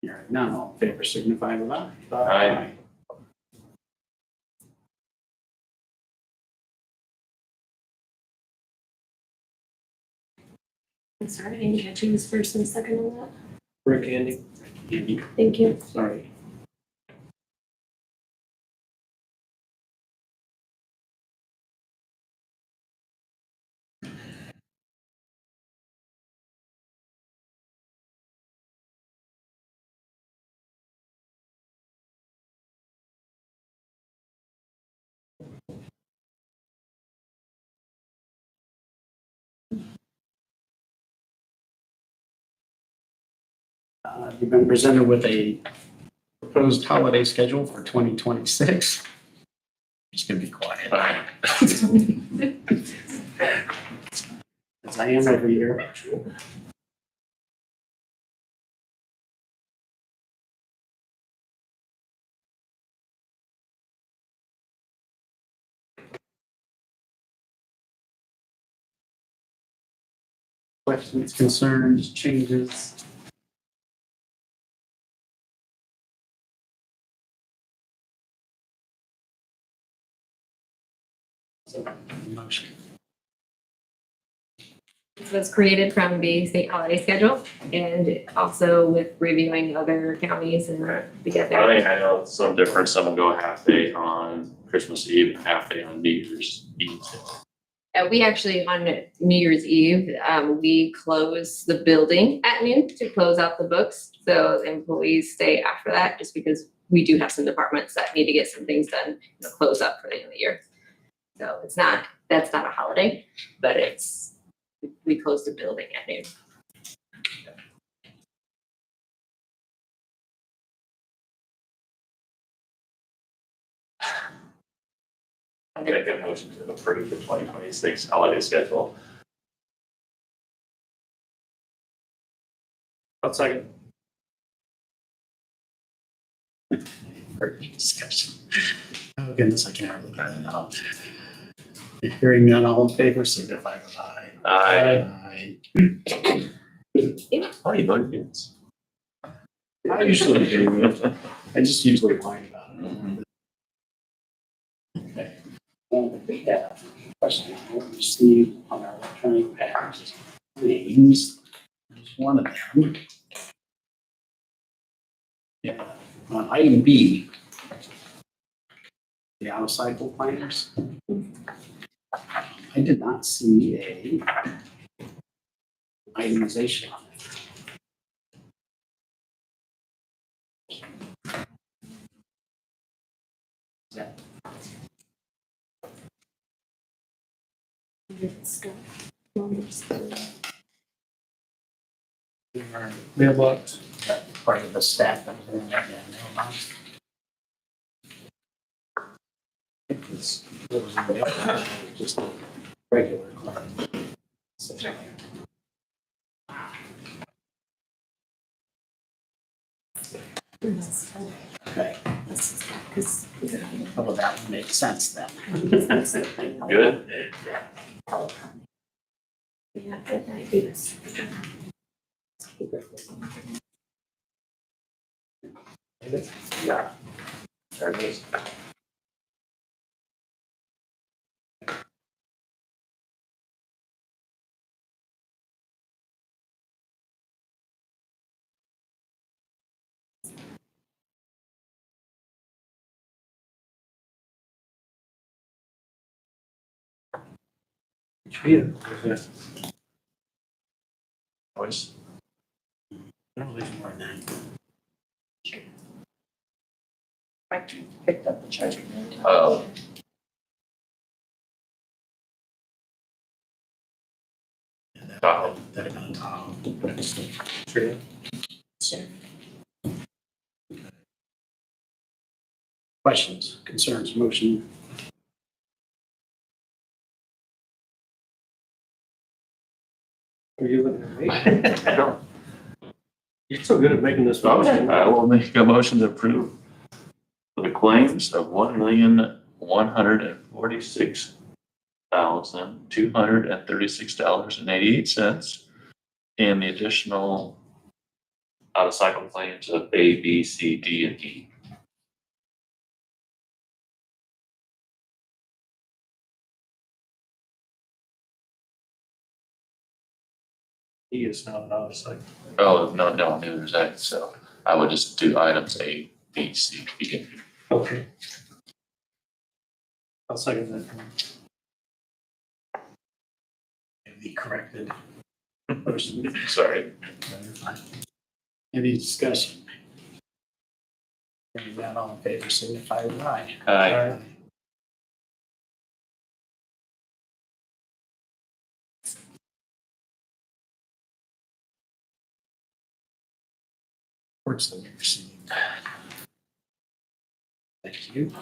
Hearing none, all in favor signify with aye. Aye. I'm sorry, I didn't catch you was first and second on that. Rick, Andy. Andy, Thank you. sorry. You've been presented with a proposed holiday schedule for 2026. Just gonna be quiet. As I am every year. Questions, concerns, changes? Motion. This was created from the state holiday schedule and also with reviewing other counties and together. I think I know it's some different. Some will go half day on Christmas Eve, and half day on New Year's Eve. We actually, on New Year's Eve, we close the building at noon to close out the books. So employees stay after that just because we do have some departments that need to get some things done, close up for the end of the year. So that's not a holiday, but we close the building at noon. I'm gonna get a motion to approve the 2026 holiday schedule. I'll second. Great discussion. Oh goodness, I can't remember that now. Hearing none, all in favor, signify with aye. Aye. Aye. Oh, you voted against. I usually do. I just usually whine about it. Okay. We have a question we received on our electronic package. Names, there's one of them. Yeah, on item B. The out-of-cycle planners. I did not see a itemization on it. Mailbox. Part of the staff that was in that mailbox. It was in the mailbox, just a regular card. Okay. Oh, that would make sense then. Good. Yeah, good idea. Yeah. There it is. Each vehicle, is Voice. No, there's more than that. I picked up the charger. Oh. Tahoe. That are on Tahoe. true. Sure. Questions, concerns, motion? Are you looking at me? You're so good at making this Okay, motion. I will make a motion to approve the claims of $1,146,236.88 and the additional out-of-cycle claims of A, B, C, D, and E. He is not out of sight. Oh, no, neither is that, so I would just do items A, B, C, D, and E. Okay. I'll second that. The corrected motion. Sorry. Any discussion? Hearing none, all in favor, signify with aye. Aye. Reports that we received. Thank you.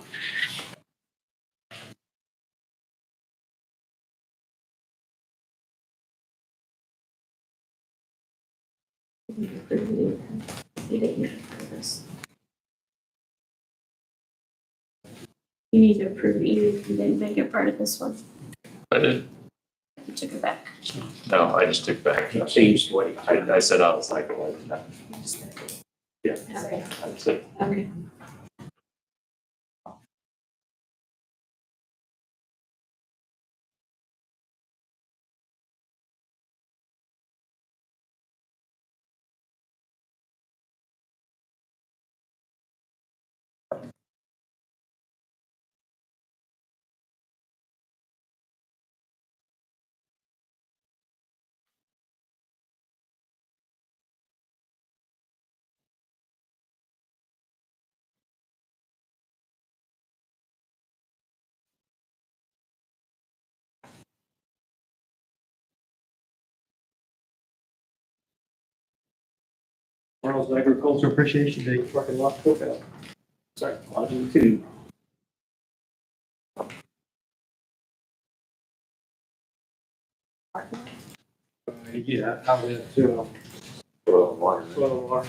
You need to approve E, you didn't make it part of this one. I did, You took it back. no, I just took back. He changed what he. I said out-of-cycle. Yeah, Okay, that's it. okay. World's Agriculture Appreciation Day, fucking lot cookout. Sorry, login two. Yeah, how did it, Water. well,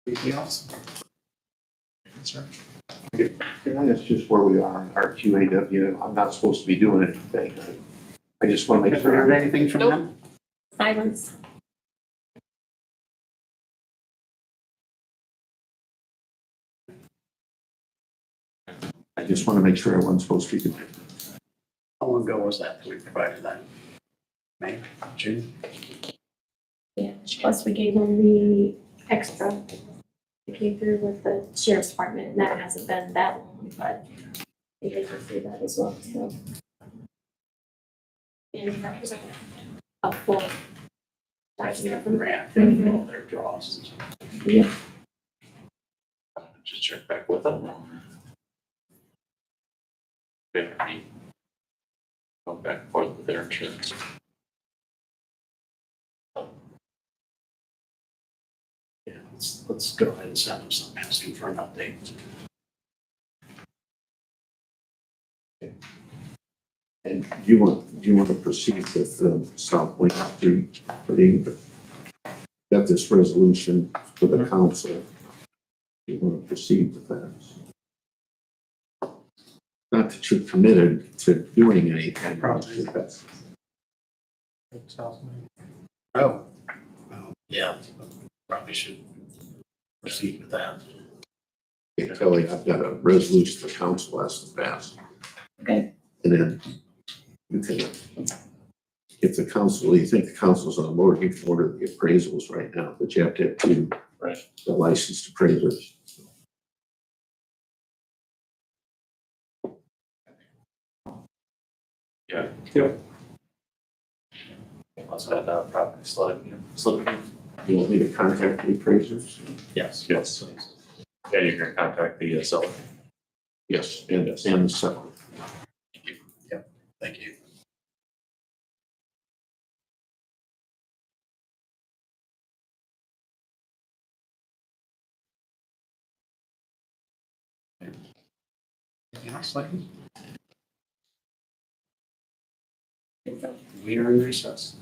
Anything else? And that's just where we are in our QAW. I'm not supposed to be doing anything. I just want to make Have we heard sure. anything from them? Silence. I just want to make sure everyone's supposed to be doing it. How long ago was that we provided that? May, June? Yeah, plus we gave them the extra. It came through with the sheriff's department, and that hasn't been that long, but they did go through that as well, so. And that was a full. That's the grant and all their draws. Yeah. Just check back with them. Very. Going back and forth with their insurance. Yeah, let's go ahead and send them something asking for an update. And do you want to proceed with South Lake Street putting, got this resolution for the council? Do you want to proceed with that? Not that you're committed to doing anything. Probably. That's- Oh. Well, yeah, probably should proceed with that. Hey, Kelly, I've got a resolution the council has to pass. Okay. And then you can, if the council, you think the council's on board, you can order the appraisals right now, but you have to have two Right. the licensed appraisers. Yeah. Yep. Also that property slide, You want me to contact the appraisers? Yes. Yes. Yeah, you're gonna contact the seller. Yes, and the seller. Thank you. Anything else, Leighton? We are in recess.